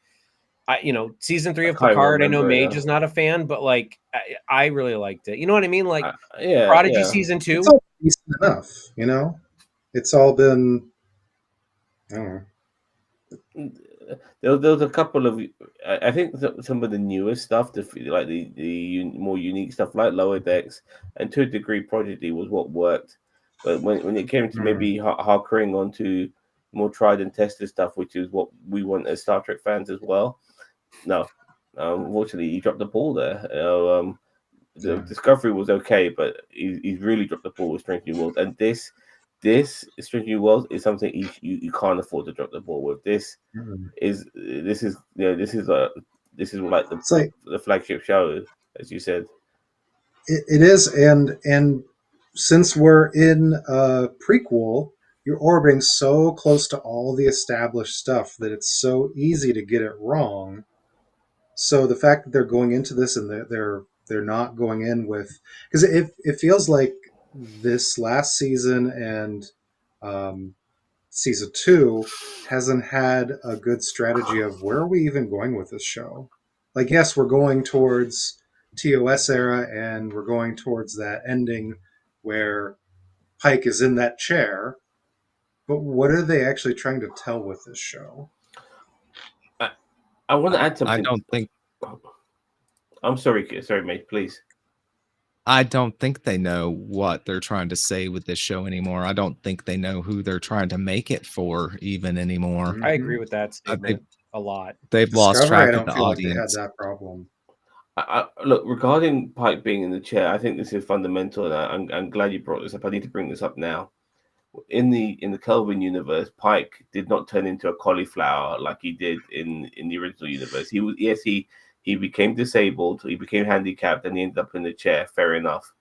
S2: season 3 of Picard, I know Mage is not a fan, but like, I really liked it. You know what I mean? Like, Prodigy season 2,
S4: it's all decent enough. You know, it's all been. I don't know.
S3: There was a couple of, I think some of the newer stuff, the more unique stuff, like Lower Decks, and to a degree, Prodigy was what worked. But when it came to maybe harkering onto more tried and tested stuff, which is what we want as Star Trek fans as well, no, unfortunately, he dropped the ball there. The Discovery was okay, but he's really dropped the ball with Strange New Worlds, and this Strange New Worlds is something you can't afford to drop the ball with. This is like the flagship show, as you said.
S4: It is, and since we're in a prequel, you're orbiting so close to all the established stuff that it's so easy to get it wrong. So the fact that they're going into this and they're not going in with, because it feels like this last season and season 2 hasn't had a good strategy of where are we even going with this show. Like, yes, we're going towards TOS era and we're going towards that ending where Pike is in that chair, but what are they actually trying to tell with this show?
S3: I want to add something.
S1: I don't think.
S3: I'm sorry, mate. Please.
S1: I don't think they know what they're trying to say with this show anymore. I don't think they know who they're trying to make it for even anymore.
S2: I agree with that statement a lot.
S1: They've lost track of the audience.
S4: Like they had that problem.
S3: Look, regarding Pike being in the chair, I think this is fundamental, and I'm glad you brought this up. I need to bring this up now. In the Kelvin universe, Pike did not turn into a cauliflower like he did in the original universe. He became disabled, he became handicapped, and he ended up in the chair. Fair enough,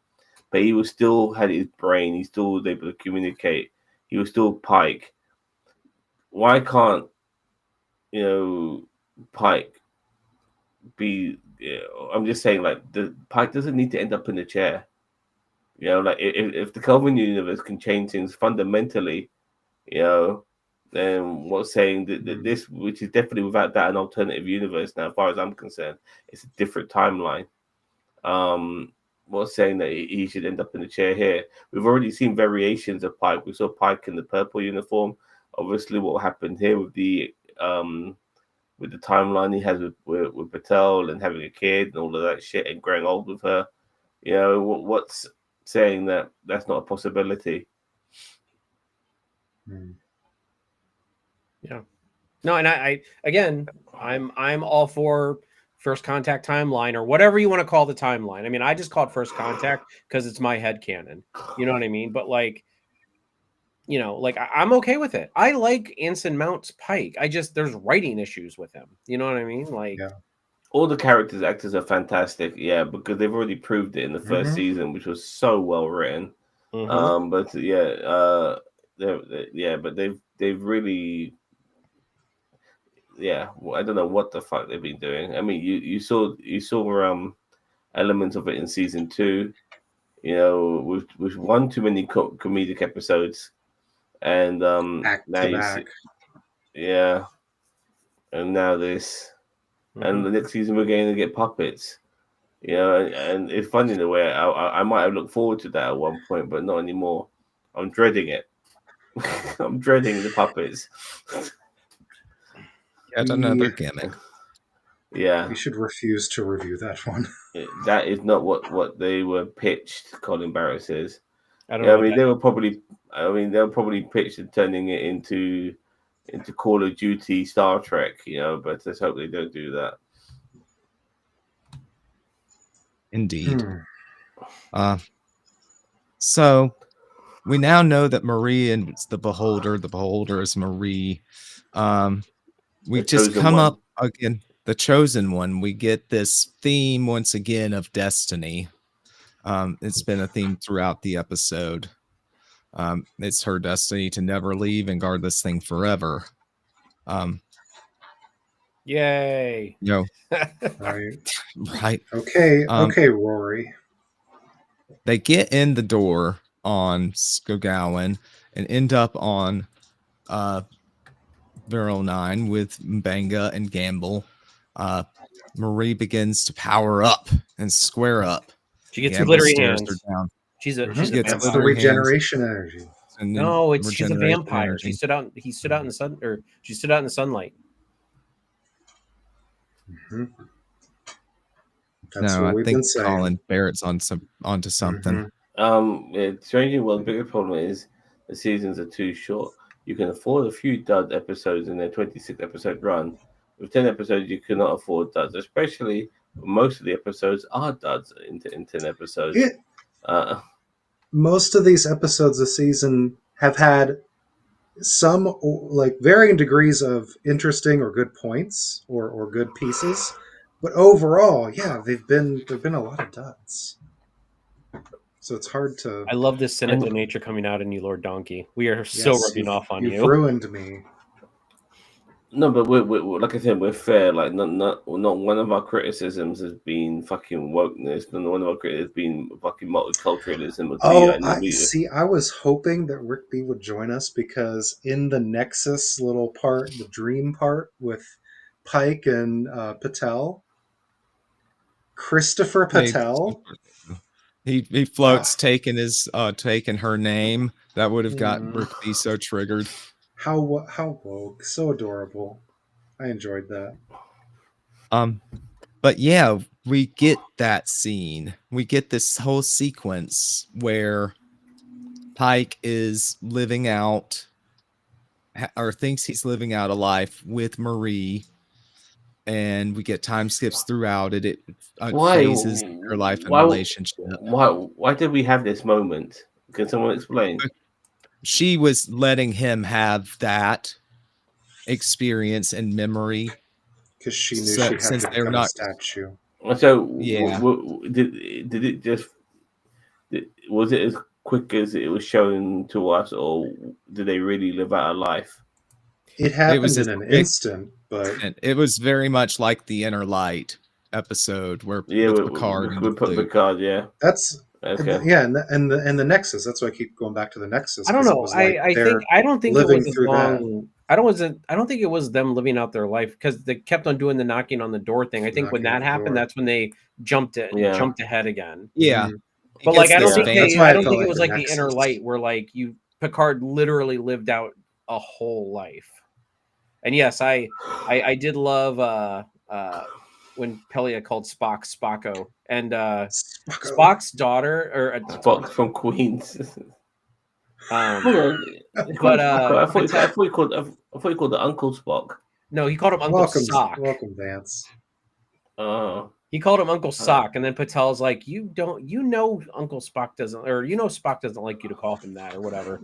S3: but he was still had his brain. He still was able to communicate. He was still Pike. Why can't Pike be? I'm just saying, like, the Pike doesn't need to end up in the chair. Like if the Kelvin universe can change things fundamentally, then what's saying that this, which is definitely without that, an alternative universe now, as far as I'm concerned, it's a different timeline. What's saying that he should end up in the chair here? We've already seen variations of Pike. We saw Pike in the purple uniform. Obviously, what happened here with the timeline he has with Patel and having a kid and all of that shit and growing old with her. You know, what's saying that that's not a possibility?
S2: Yeah. No, and I again, I'm all for first contact timeline or whatever you want to call the timeline. I mean, I just call it first contact because it's my head canon. You know what I mean? But like, you know, like I'm okay with it. I like Anson Mount's Pike. There's writing issues with him. You know what I mean? Like,
S4: Yeah.
S3: All the actors are fantastic, yeah, because they've already proved it in the first season, which was so well written. But yeah, but they've really, yeah. Well, I don't know what the fuck they've been doing. I mean, you saw elements of it in season 2. You know, with one too many comedic episodes, and
S4: Back
S3: now
S4: to
S3: you
S4: back.
S3: see, yeah, and now this, and the next season we're going to get puppets. You know, and it's funny in a way. I might have looked forward to that at one point, but not anymore. I'm dreading it. I'm dreading the puppets.
S1: Yet another gimmick.
S3: Yeah,
S4: We should refuse to review that one.
S3: that is not what they were pitched. Colin Barrett says.
S2: I don't
S3: Yeah,
S2: know.
S3: I mean they were probably. I mean they were probably pitched and turning it into Call of Duty, Star Trek. You know, but let's hope they don't do that.
S1: Indeed. So we now know that Marie is the Beholder. The Beholder is Marie. We
S3: The
S1: just
S3: chosen
S1: come
S3: one.
S1: up again, the chosen one. We get this theme once again of destiny. It's been a theme throughout the episode. It's her destiny to never leave and guard this thing forever.
S2: Yay.
S1: You know,
S4: Right.
S1: right.
S4: Okay. Okay, Rory.
S1: They get in the door on Skogowan and end up on Viral 9 with Mbanga and Gamble. Marie begins to power up and square up.
S2: She gets
S1: Gamble
S2: glittery
S1: stares
S2: hands.
S1: her down.
S2: She's a
S1: She gets
S2: vampire.
S4: That's the
S1: glittery hands
S4: regeneration energy.
S1: and then
S2: No, she's a
S1: regeneration
S2: vampire.
S1: energy.
S2: He stood out in the sun, or she stood out in the sunlight.
S4: That's
S1: No,
S4: what
S1: I
S4: we've
S1: think
S4: been saying.
S1: Colin Barrett's onto something.
S3: Strangely, well, the bigger problem is the seasons are too short. You can afford a few dud episodes in their 26 episode run. With 10 episodes, you cannot afford duds, especially most of the episodes are duds in 10 episodes.
S4: Most of these episodes this season have had some like varying degrees of interesting or good points or good pieces, but overall, yeah, there've been a lot of duds. So it's hard to.
S2: I love this cynical nature coming out in you, Lord Donkey. We are so rubbing off on
S4: you've
S2: you.
S4: ruined me.
S3: No, but we're like I said, we're fair. Like not one of our criticisms has been fucking wokeness. None one of our criticisms has been fucking multiculturalism.
S4: I was hoping that Rick B would join us because in the Nexus little part, the dream part with Pike and Patel, Christopher Patel.
S1: He floats taking her name. That would have got Rick B so triggered.
S4: How woke, so adorable. I enjoyed that.
S1: But yeah, we get that scene. We get this whole sequence where Pike is living out or thinks he's living out a life with Marie, and we get time skips throughout it. It phases her life and relationship.
S3: Why did we have this moment? Can someone explain?
S1: She was letting him have that experience and memory
S4: because she knew she had to become a statue.
S3: So
S1: yeah,
S3: did it just was it as quick as it was shown to us, or did they really live out a life?
S4: It happened in an instant, but
S1: it was very much like the Inner Light episode where with Picard.
S3: We put Picard, yeah.
S4: That's
S3: okay.
S4: And the Nexus. That's why I keep going back to the Nexus.
S2: I don't know. I don't think it was as long. I don't think it was them living out their life because they kept on doing the knocking on the door thing. I think when that happened, that's when they jumped ahead again.
S1: Yeah.
S2: But like I don't think it was like the Inner Light where like Picard literally lived out a whole life. And yes, I did love when Pelia called Spock Spocko, and
S4: Spocko.
S2: Spock's daughter or
S3: Spock from Queens.
S2: um,
S3: Hold on.
S2: but
S3: I thought you called the Uncle Spock.
S2: no, he called him Uncle Sock.
S4: Welcome, Vance.
S3: Oh.
S2: He called him Uncle Sock, and then Patel's like, you know, Uncle Spock doesn't, or you know, Spock doesn't like you to call him that, or whatever.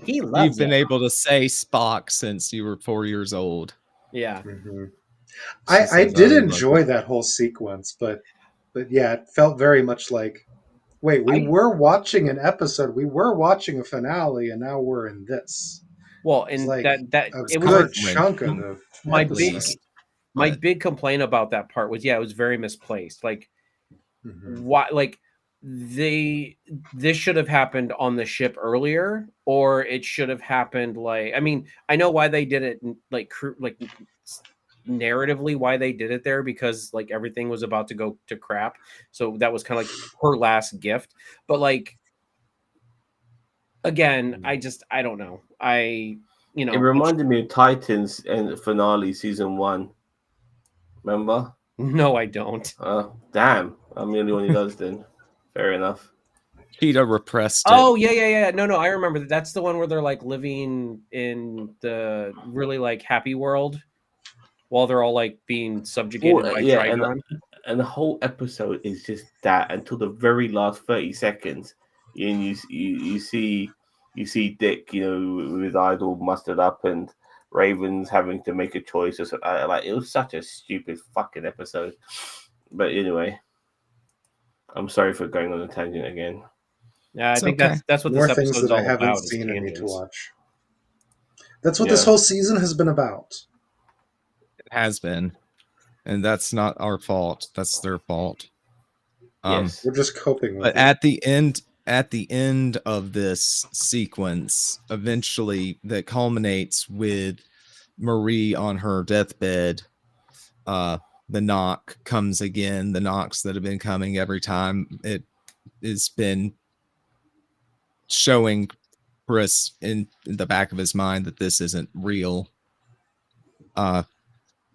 S2: He loves
S1: You've been
S2: it.
S1: able to say Spock since you were 4 years old.
S2: Yeah.
S4: Mm-hmm.
S1: She
S4: I
S1: says,
S4: did
S1: "Oh, you
S4: enjoy
S1: love
S4: that whole sequence, but yeah, it felt very much like, wait, we
S2: I-
S4: were watching an episode, we were watching a finale, and now we're in this.
S2: Well,
S4: It's
S2: and
S4: like
S2: that
S4: a
S2: it
S4: good
S2: was
S4: chunk of the
S2: my
S4: episode.
S2: my
S1: But-
S2: big complaint about that part was, yeah, it was very misplaced. Like,
S4: Mhm.
S2: why? Like, this should have happened on the ship earlier, or it should have happened like, I mean, I know why they did it, like narratively why they did it there, because like everything was about to go to crap, so that was kind of like her last gift. But like, again, I don't know.
S3: It reminded me of Titans and finale season 1. Remember?
S2: No, I don't.
S3: Damn. I'm the only one who does then. Fair enough.
S1: Cheetah repressed it.
S2: Oh yeah. No, I remember that. That's the one where they're like living in the really like happy world while they're all like being subjugated by Trigon.
S3: And the whole episode is just that until the very last 30 seconds. And you see Dick, with his eyes all mustered up, and Raven's having to make a choice. Or something. Like, it was such a stupid fucking episode. But anyway, I'm sorry for going on a tangent again.
S2: Yeah, I
S1: It's
S2: think
S1: okay.
S2: that's what
S4: More
S2: this
S4: things
S2: episode's
S4: that I
S2: all
S4: haven't
S2: about. Is
S4: seen and need to
S2: tangents.
S4: watch. That's what this
S3: Yeah.
S4: whole season has been about.
S1: It has been. And that's not our fault. That's their fault.
S3: Yes.
S4: We're just coping with
S1: But
S4: it.
S1: at the end of this sequence, eventually that culminates with Marie on her deathbed, the knock comes again. The knocks that have been coming every time. It has been showing Chris in the back of his mind that this isn't real.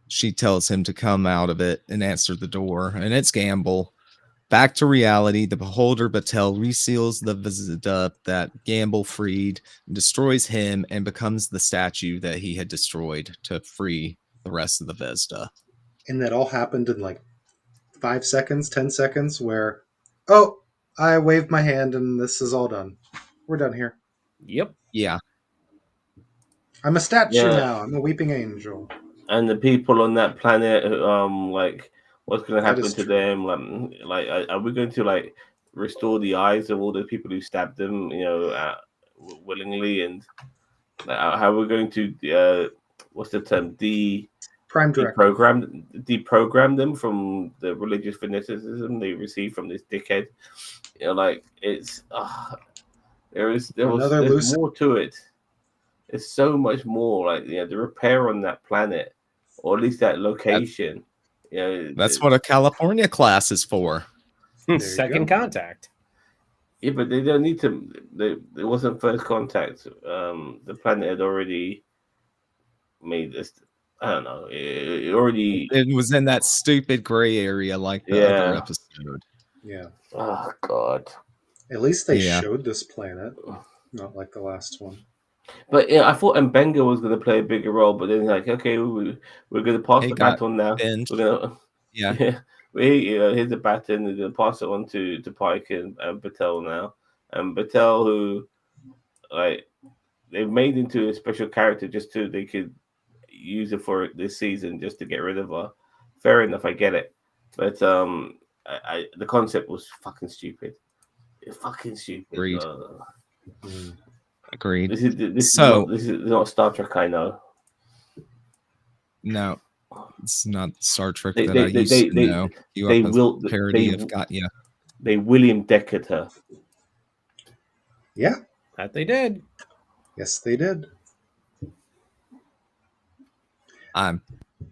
S1: She tells him to come out of it and answer the door, and it's Gamble. Back to reality, the beholder Batel reseals the Vizida that Gamble freed, destroys him, and becomes the statue that he had destroyed to free the rest of the Vizda.
S4: And that all happened in like 5 seconds, 10 seconds, where, oh, I waved my hand and this is all done. We're done here.
S2: Yep.
S1: Yeah.
S4: I'm a statue
S3: Yeah.
S4: now. I'm a weeping angel.
S3: And the people on that planet, like, what's going to
S4: That
S3: happen
S4: is
S3: to
S4: true.
S3: them? Like, are we going to like restore the eyes of all the people who stabbed them, willingly? And how are we going to, what's the term?
S4: Prime Directive.
S3: Deprogram them from the religious fanaticism they receive from this dickhead. It's there's more to it. There's so much more. Like, the repair on that planet, or at least that location.
S1: That's what a California class is for.
S4: you
S2: Second
S4: go.
S2: contact.
S3: Yeah, but they don't need to. It wasn't first contact. The planet had already made this. I don't know. It already.
S1: It was in that stupid gray area like the other episode.
S4: Yeah.
S3: Oh God.
S4: At least they
S1: Yeah.
S4: showed this planet, not like the last one.
S3: But yeah, I thought Mbenga was going to play a bigger role, but then okay, we're going to pass
S1: He
S3: the
S1: got
S3: baton now.
S1: binged.
S3: We're gonna,
S1: Yeah.
S3: here's the baton. We're going to pass it on to Pike and Batel now. And Batel, who like they've made into a special character just so they could use it for this season, just to get rid of her. Fair enough, I get it. But the concept was fucking stupid. It's fucking stupid.
S1: Agreed.
S4: Mm.
S1: Agreed.
S3: This is not Star Trek, I know.
S1: No, it's not Star Trek
S3: They-
S1: that
S3: they-
S1: I used
S3: they-
S1: to
S3: they-
S1: know. You
S3: they
S1: up a
S3: will-
S1: parody
S3: they-
S1: of Got Ya.
S3: They William Deckard her.
S4: Yeah.
S2: That they did.
S4: Yes, they did.
S1: I'm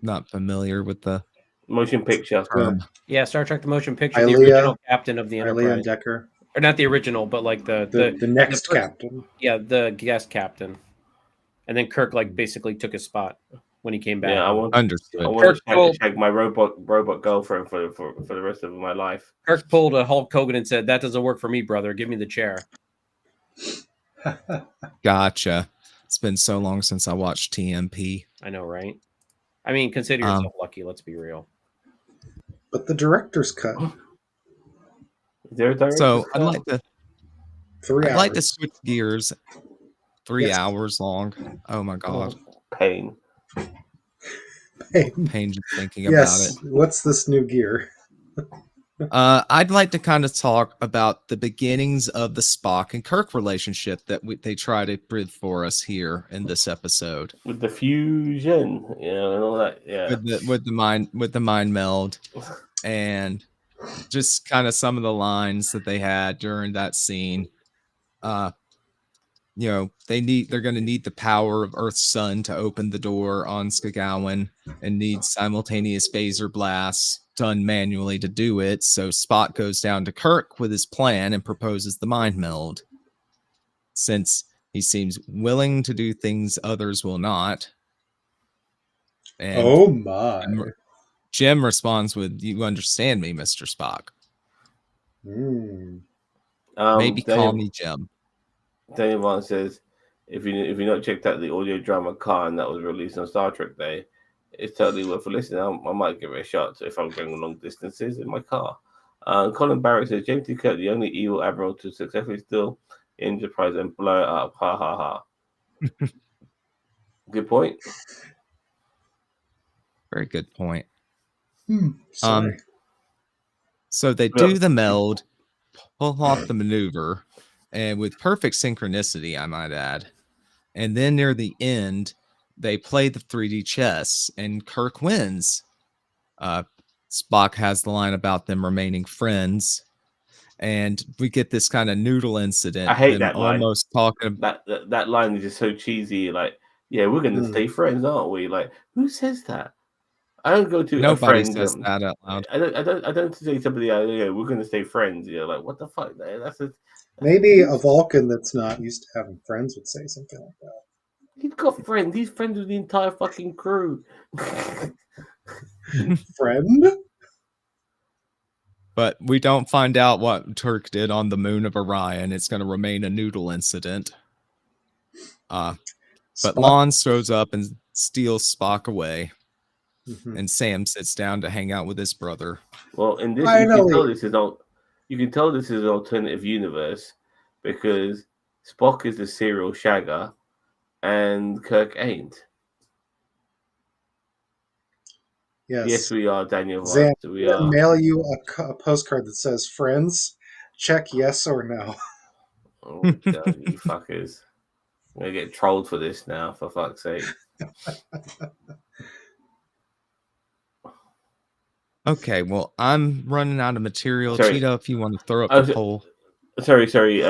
S1: not familiar with the
S3: Motion picture.
S1: term.
S2: Yeah, Star Trek: The Motion Picture, the
S4: Ilea-
S2: original captain of the
S4: Ilea
S2: Enterprise,
S4: and Decker,
S2: or not the original, but like
S4: the next
S2: the first-
S4: captain.
S2: Yeah, the guest captain, and then Kirk like basically took his spot. when he came back.
S3: Yeah, I want
S1: Understood.
S3: to shag my robot girlfriend for the rest of my life.
S2: Kirk pulled a Hulk Hogan and said, "That doesn't work for me, brother. Give me the chair."
S1: Gotcha. It's been so long since I watched TMP.
S2: I know, right? I mean, consider yourself lucky. Let's be real.
S4: But the director's cut,
S3: Is there a director's
S1: So
S3: cut?
S4: I'd
S1: like to switch gears. 3
S4: Yes.
S1: hours long. Oh my god.
S3: Pain.
S1: Pain just thinking about
S4: Yes.
S1: it.
S4: What's this new gear?
S1: I'd like to kind of talk about the beginnings of the Spock and Kirk relationship that they try to bridge for us here in this episode.
S3: With the fusion, and all that, yeah.
S1: With the mind meld, and just kind of some of the lines that they had during that scene. They're going to need the power of Earth's sun to open the door on Skagawan, and need simultaneous phaser blasts done manually to do it. So Spock goes down to Kirk with his plan and proposes the mind meld. Since he seems willing to do things others will not. And
S4: Oh my.
S1: Jim responds with, "You understand me, Mr. Spock." Maybe call me Jim.
S3: Daniel Vaughn says, if you not checked out the audio drama Khan that was released on Star Trek Day, it's totally worth a listen. I might give it a shot if I'm going long distances in my car. Colin Barrett says, James T. Kirk, the only evil admiral to successfully steal Enterprise and blow it up. Ha ha ha. Good point.
S1: Very good point.
S4: Sorry.
S1: So they do the meld, pull off the maneuver, and with perfect synchronicity, I might add. And then near the end, they play the 3D chess, and Kirk wins. Spock has the line about them remaining friends, and we get this kind of noodle incident.
S3: I hate that line.
S1: Almost talking
S3: that line is just so cheesy. Like, yeah, we're gonna stay friends, aren't we? Like, who says that? I don't go to
S1: nobody
S3: a friend,
S1: says that out loud.
S3: I don't say somebody. Yeah, we're gonna stay friends. Yeah, like what the fuck?
S4: Maybe a Vulcan that's not used to having friends would say something like that.
S3: He's got friends. He's friends with the entire fucking crew.
S4: Friend?
S1: But we don't find out what Turk did on the moon of Orion. It's going to remain a noodle incident. But Lon shows up and steals Spock away. And Sam sits down to hang out with his brother.
S3: Well, in this, you can tell this is an alternative universe because Spock is the serial shagger and Kirk ain't. Yes, we are, Daniel.
S4: Zan,
S3: we are.
S4: Mail you a postcard that says "Friends." Check yes or no.
S3: Oh God, you fuckers! I'm gonna get trolled for this now. For fuck's sake.
S1: Okay, well, I'm running out of material. Cheeto, if you want to throw up the poll.
S3: Sorry.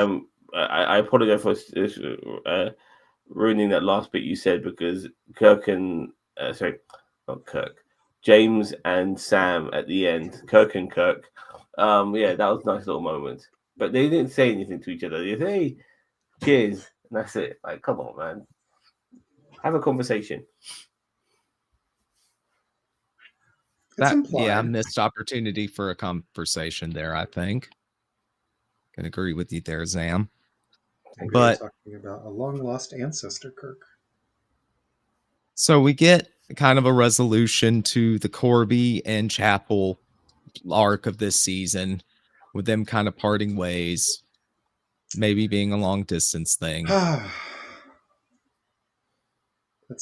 S3: I apologize for ruining that last bit you said because Kirk and not Kirk, James and Sam at the end, Kirk and Kirk. Yeah, that was a nice little moment. But they didn't say anything to each other. They said, "Hey, cheers," and that's it. Like, come on, man, have a conversation.
S1: Missed opportunity for a conversation there, I think. Can agree with you there, Zam.
S4: But talking about a long lost ancestor, Kirk.
S1: So we get kind of a resolution to the Corby and Chapel arc of this season, with them kind of parting ways, maybe being a long distance thing.
S4: That's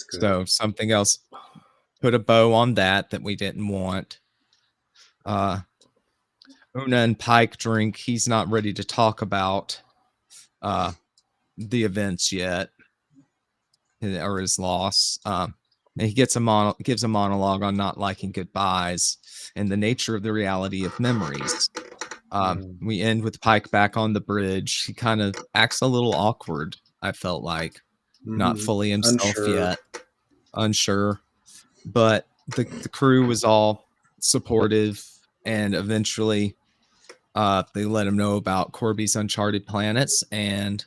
S4: good.
S1: So something else. Put a bow on that we didn't want. Una and Pike drink. He's not ready to talk about the events yet, or his loss. And he gives a monologue on not liking goodbyes and the nature of the reality of memories. We end with Pike back on the bridge. He kind of acts a little awkward, I felt like. Not fully himself yet. Unsure. But the crew was all supportive, and eventually they let him know about Corby's uncharted planets, and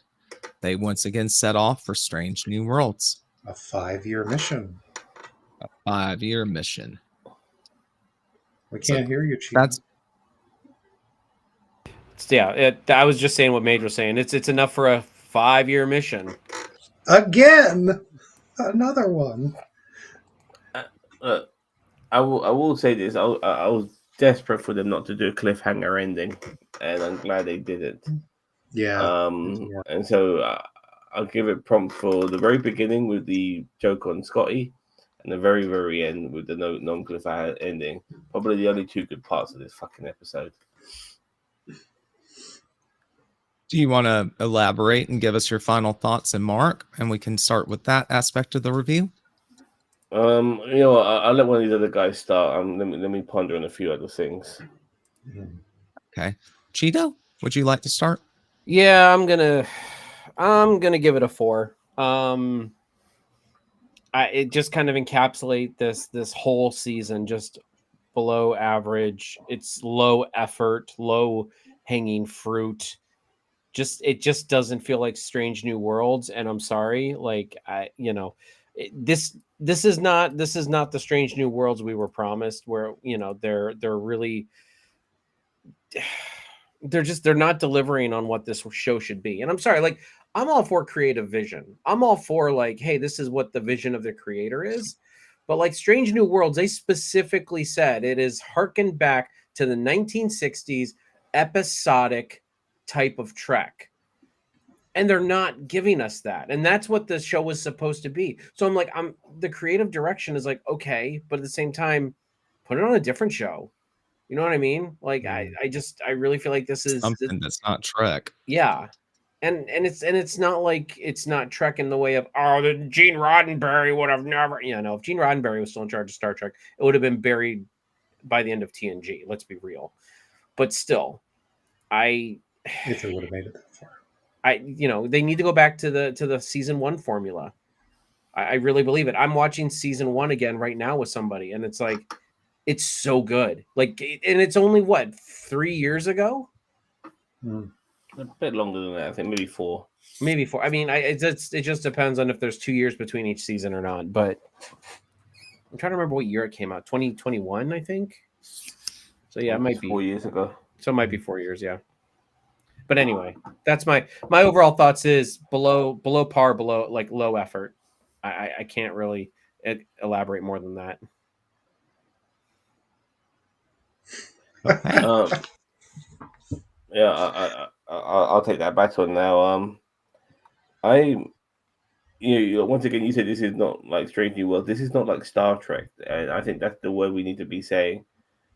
S1: they once again set off for strange new worlds.
S4: A 5-year mission.
S1: 5-year mission.
S4: We
S1: So
S4: can't hear you, Chief.
S1: That's
S2: I was just saying what Mage was saying. It's enough for a 5-year mission.
S4: Again, another one.
S3: I will say this. I was desperate for them not to do a cliffhanger ending, and I'm glad they didn't.
S4: Yeah.
S3: And so I'll give it prompt for the very beginning with the joke on Scotty, and the very, very end with the non-cliffhanger ending. Probably the only two good parts of this fucking episode.
S1: Do you want to elaborate and give us your final thoughts and mark, and we can start with that aspect of the review?
S3: I'll let one of these other guys start. Let me ponder on a few other things.
S1: Okay, Cheeto, would you like to start?
S2: Yeah, I'm gonna give it a 4. It just kind of encapsulate this whole season, just below average. It's low effort, low hanging fruit. It just doesn't feel like Strange New Worlds, and I'm sorry, like this is not the Strange New Worlds we were promised, where they're really they're not delivering on what this show should be. And I'm sorry, like, I'm all for creative vision. I'm all for, like, hey, this is what the vision of the creator is. But like Strange New Worlds, they specifically said it is harkened back to the 1960s episodic type of Trek. And they're not giving us that. And that's what the show was supposed to be. So I'm like, the creative direction is like, okay, but at the same time, put it on a different show. You know what I mean? Like, I really feel like this is
S1: something that's not Trek.
S2: Yeah. And it's not like it's not Trek in the way of, the Gene Roddenberry would have never, if Gene Roddenberry was still in charge of Star Trek, it would have been buried by the end of TNG. Let's be real. But still,
S4: if it would have made it that far,
S2: they need to go back to the season 1 formula. I really believe it. I'm watching season 1 again right now with somebody, and it's like, it's so good. Like, and it's only 3 years ago.
S3: A bit longer than that, I think, maybe 4.
S2: Maybe 4. I mean, it just depends on if there's 2 years between each season or not. But I'm trying to remember what year it came out. 2021, I think. So yeah, it might be
S3: 4 years ago.
S2: So it might be 4 years, yeah. But anyway, that's my overall thoughts is below par, below, like, low effort. I can't really elaborate more than that.
S1: Okay.
S3: Yeah, I'll take that battle now. Once again, you said this is not like Strange New Worlds. This is not like Star Trek, and I think that's the word we need to be saying,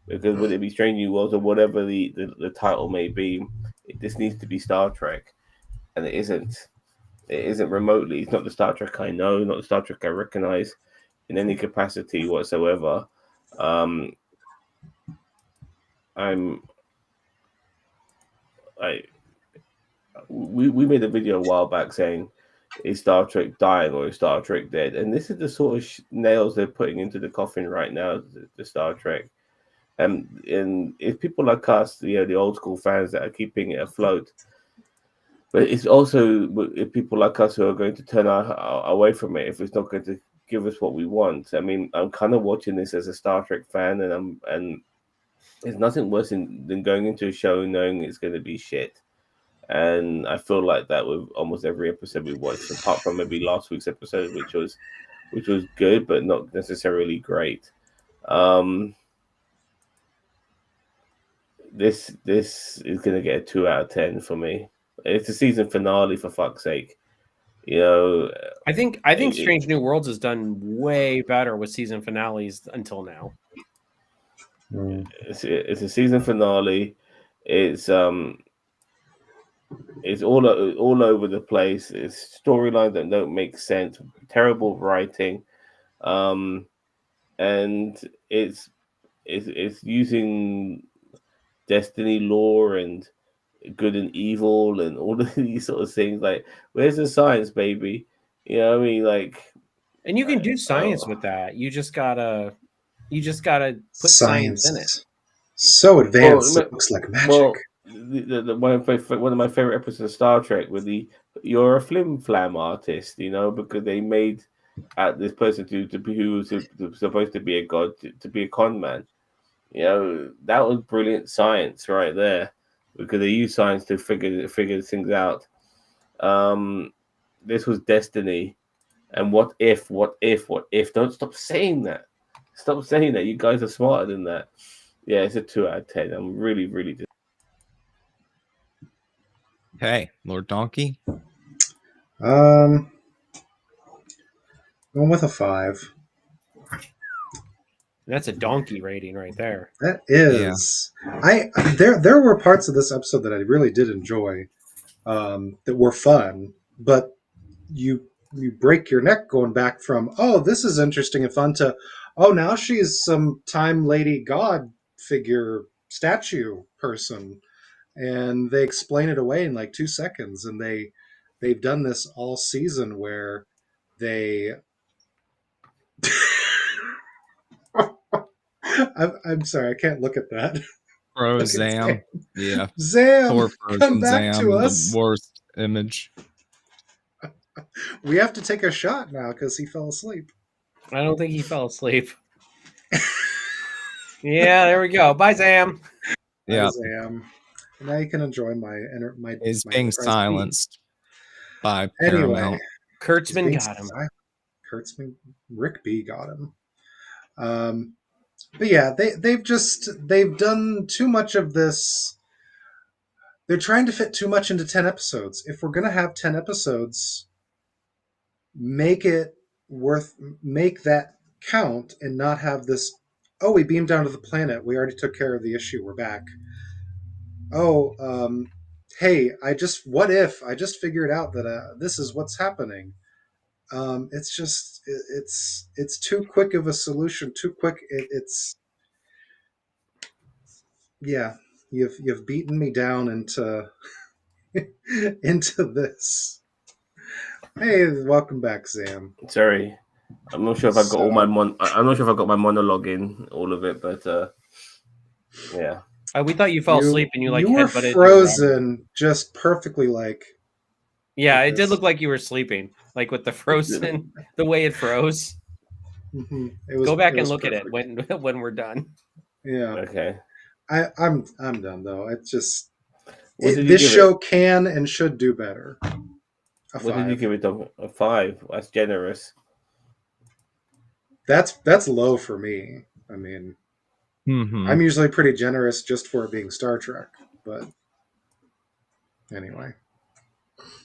S3: because whether it be Strange New Worlds or whatever the title may be, this needs to be Star Trek, and it isn't. It isn't remotely. It's not the Star Trek I know, not the Star Trek I recognize in any capacity whatsoever. We made a video a while back saying, is Star Trek dying or is Star Trek dead? And this is the sort of nails they're putting into the coffin right now, the Star Trek. And it's people like us, the old school fans that are keeping it afloat. But it's also people like us who are going to turn away from it if it's not going to give us what we want. I mean, I'm kind of watching this as a Star Trek fan, and there's nothing worse than going into a show knowing it's going to be shit. And I feel like that with almost every episode we watched, apart from maybe last week's episode, which was good but not necessarily great. This is going to get a 2 out of 10 for me. It's a season finale, for fuck's sake.
S2: I think Strange New Worlds has done way better with season finales until now.
S3: It's a season finale. It's all over the place. It's storylines that don't make sense. Terrible writing, and it's using Destiny lore and good and evil and all of these sort of things. Like, where's the science, baby? You know what I mean? Like,
S2: and you can do science with that. You just gotta put science in it.
S4: So advanced, it looks like magic.
S3: Well, one of my favorite episodes of Star Trek with you're a flim flam artist, because they made at this person to be who was supposed to be a god to be a con man. You know, that was brilliant science right there, because they use science to figure things out. This was destiny, and what if? Don't stop saying that. Stop saying that. You guys are smarter than that. Yeah, it's a 2 out of 10. I'm really, really.
S1: Hey, Lord Donkey.
S4: Going with a 5.
S2: That's a donkey rating right there.
S4: That is. There were parts of this episode that I really did enjoy, that were fun, but you break your neck going back from, oh, this is interesting and fun, to, oh, now she's some time lady god figure statue person, and they explain it away in like 2 seconds, and they've done this all season where they I'm sorry, I can't look at that.
S1: Bro,
S4: Look at
S1: Zam. Yeah.
S4: Zam,
S1: Poor
S4: come
S1: person,
S4: back
S1: Zam.
S4: to us.
S1: The worst image.
S4: We have to take a shot now because he fell asleep.
S2: I don't think he fell asleep. Yeah, there we go. Bye, Sam.
S1: Yeah.
S4: Zam. Now you can enjoy my
S1: Is
S4: my
S1: being
S4: Enterprise
S1: silenced by
S4: Anyway,
S1: Paramount.
S2: Kurtzman got him.
S4: Kurtzman, Rick B got him. But yeah, they've done too much of this. They're trying to fit too much into 10 episodes. If we're gonna have 10 episodes, make that count and not have this, oh, we beamed down to the planet, we already took care of the issue, we're back. Oh, hey, I just figured out that this is what's happening. It's just it's too quick of a solution, too quick. It's yeah, you've beaten me down into into this. Hey, welcome back, Sam.
S3: Sorry, I'm not sure if I got all my I'm not sure if I got my monologue in all of it, but yeah.
S2: We thought you fell asleep and you
S4: you were
S2: headbutted
S4: frozen just perfectly, like.
S2: Yeah, it did look like you were sleeping, like with the frozen, the way it froze.
S4: Mm-hmm.
S2: Go back and look perfect. At it when we're done.
S4: Yeah.
S3: Okay.
S4: I'm done though. It's just this show can and should do better.
S3: What did you give it? A 5. That's generous.
S4: That's low for me. I mean, I'm usually pretty generous just for it being Star Trek, but anyway.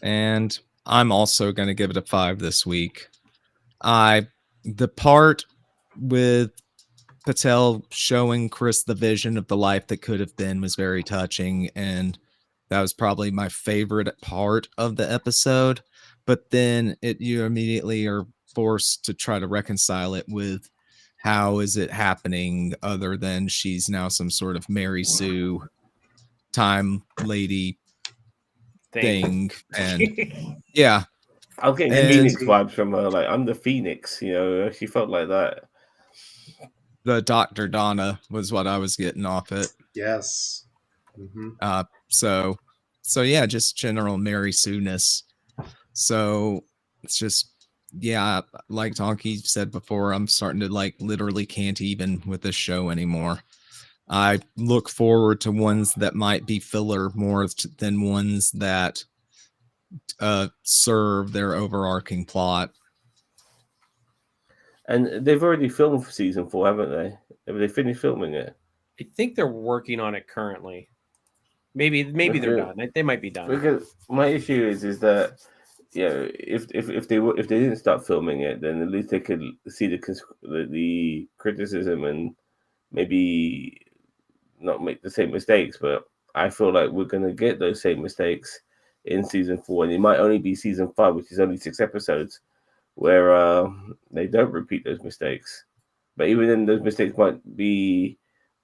S1: And I'm also going to give it a 5 this week. The part with Patel showing Chris the vision of the life that could have been was very touching, and that was probably my favorite part of the episode. But then you immediately are forced to try to reconcile it with how is it happening other than she's now some sort of Mary Sue time lady thing. And yeah,
S3: I was getting Phoenix vibes from her. Like, I'm the Phoenix, you know. She felt like that.
S1: The Dr. Donna was what I was getting off it.
S4: Yes. Mm-hmm.
S1: So yeah, just general Mary Sue-ness. So it's just, yeah, like Donkey said before, I'm starting to like literally can't even with this show anymore. I look forward to ones that might be filler more than ones that serve their overarching plot.
S3: And they've already filmed for season 4, haven't they? Have they finished filming it?
S2: I think they're working on it currently. Maybe they're done. They might be done.
S3: Because my issue is that, you know, if they didn't start filming it, then at least they could see the criticism and maybe not make the same mistakes. But I feel like we're gonna get those same mistakes in season 4, and it might only be season 5, which is only 6 episodes, where they don't repeat those mistakes. But even then, those mistakes might be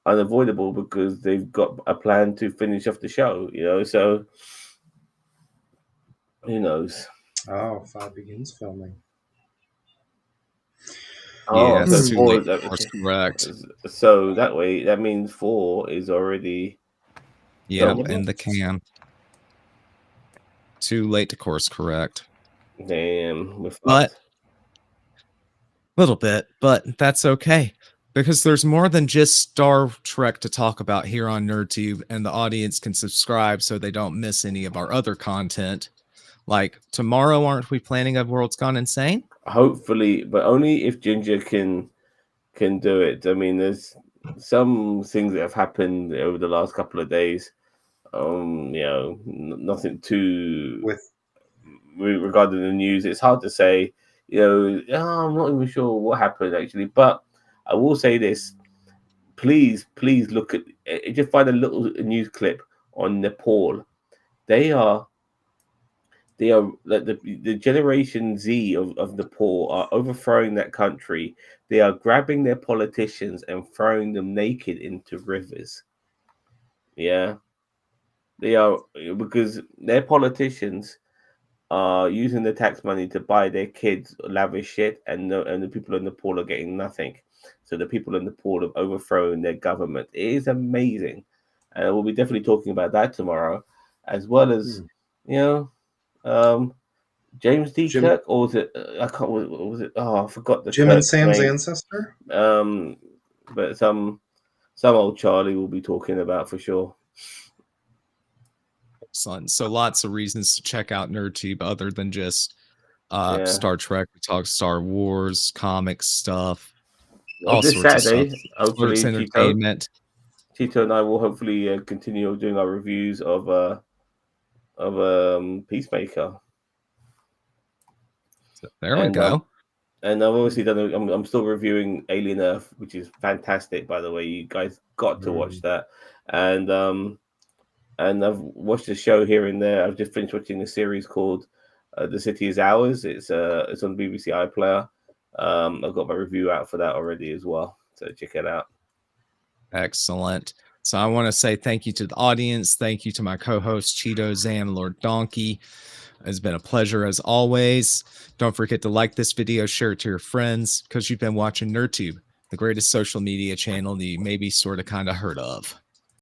S3: unavoidable because they've got a plan to finish off the show, you know. So who knows?
S4: Oh, 5 begins filming.
S1: Yeah, that's correct.
S3: So that way, that means 4 is already
S1: in the can. Too late to course correct.
S3: Damn.
S1: But Little bit, but that's okay. Because there's more than just Star Trek to talk about here on NerdTube, and the audience can subscribe so they don't miss any of our other content. Like tomorrow, aren't we planning a World's Gone Insane?
S3: Hopefully, but only if Ginger can do it. I mean, there's some things that have happened over the last couple of days. Nothing too
S4: With
S3: regarding the news. It's hard to say. I'm not even sure what happened actually, but I will say this: please look at. Just find a little news clip on Nepal. They are like the Generation Z of Nepal are overthrowing that country. They are grabbing their politicians and throwing them naked into rivers. Yeah, they are, because their politicians are using the tax money to buy their kids lavish shit, and the people in Nepal are getting nothing. So the people in Nepal have overthrown their government. It is amazing, and we'll be definitely talking about that tomorrow, as well as James D. Kirk, or was it? I can't. What was it? Oh, I forgot the
S4: Jim
S3: Kirk
S4: and Sam's
S3: name.
S4: ancestor.
S3: But some old Charlie we'll be talking about for sure.
S1: Excellent. So lots of reasons to check out NerdTube other than just
S3: Yeah.
S1: Star Trek. We talk Star Wars, comics stuff,
S3: Well,
S1: all
S3: this
S1: sorts
S3: Saturday,
S1: of stuff.
S3: hopefully,
S1: Sports entertainment.
S3: Tito and I will hopefully continue doing our reviews of Peacemaker.
S1: So there we go.
S3: And I've obviously done. I'm still reviewing Alien Earth, which is fantastic, by the way. You guys got to watch that. And I've watched a show here and there. I've just finished watching a series called "The City Is Ours." It's on BBC iPlayer. I've got my review out for that already as well, so check it out.
S1: Excellent. So I want to say thank you to the audience. Thank you to my co-host Cheeto, Zan, Lord Donkey. It's been a pleasure as always. Don't forget to like this video, share it to your friends, because you've been watching NerdTube, the greatest social media channel that you maybe sort of kind of heard of.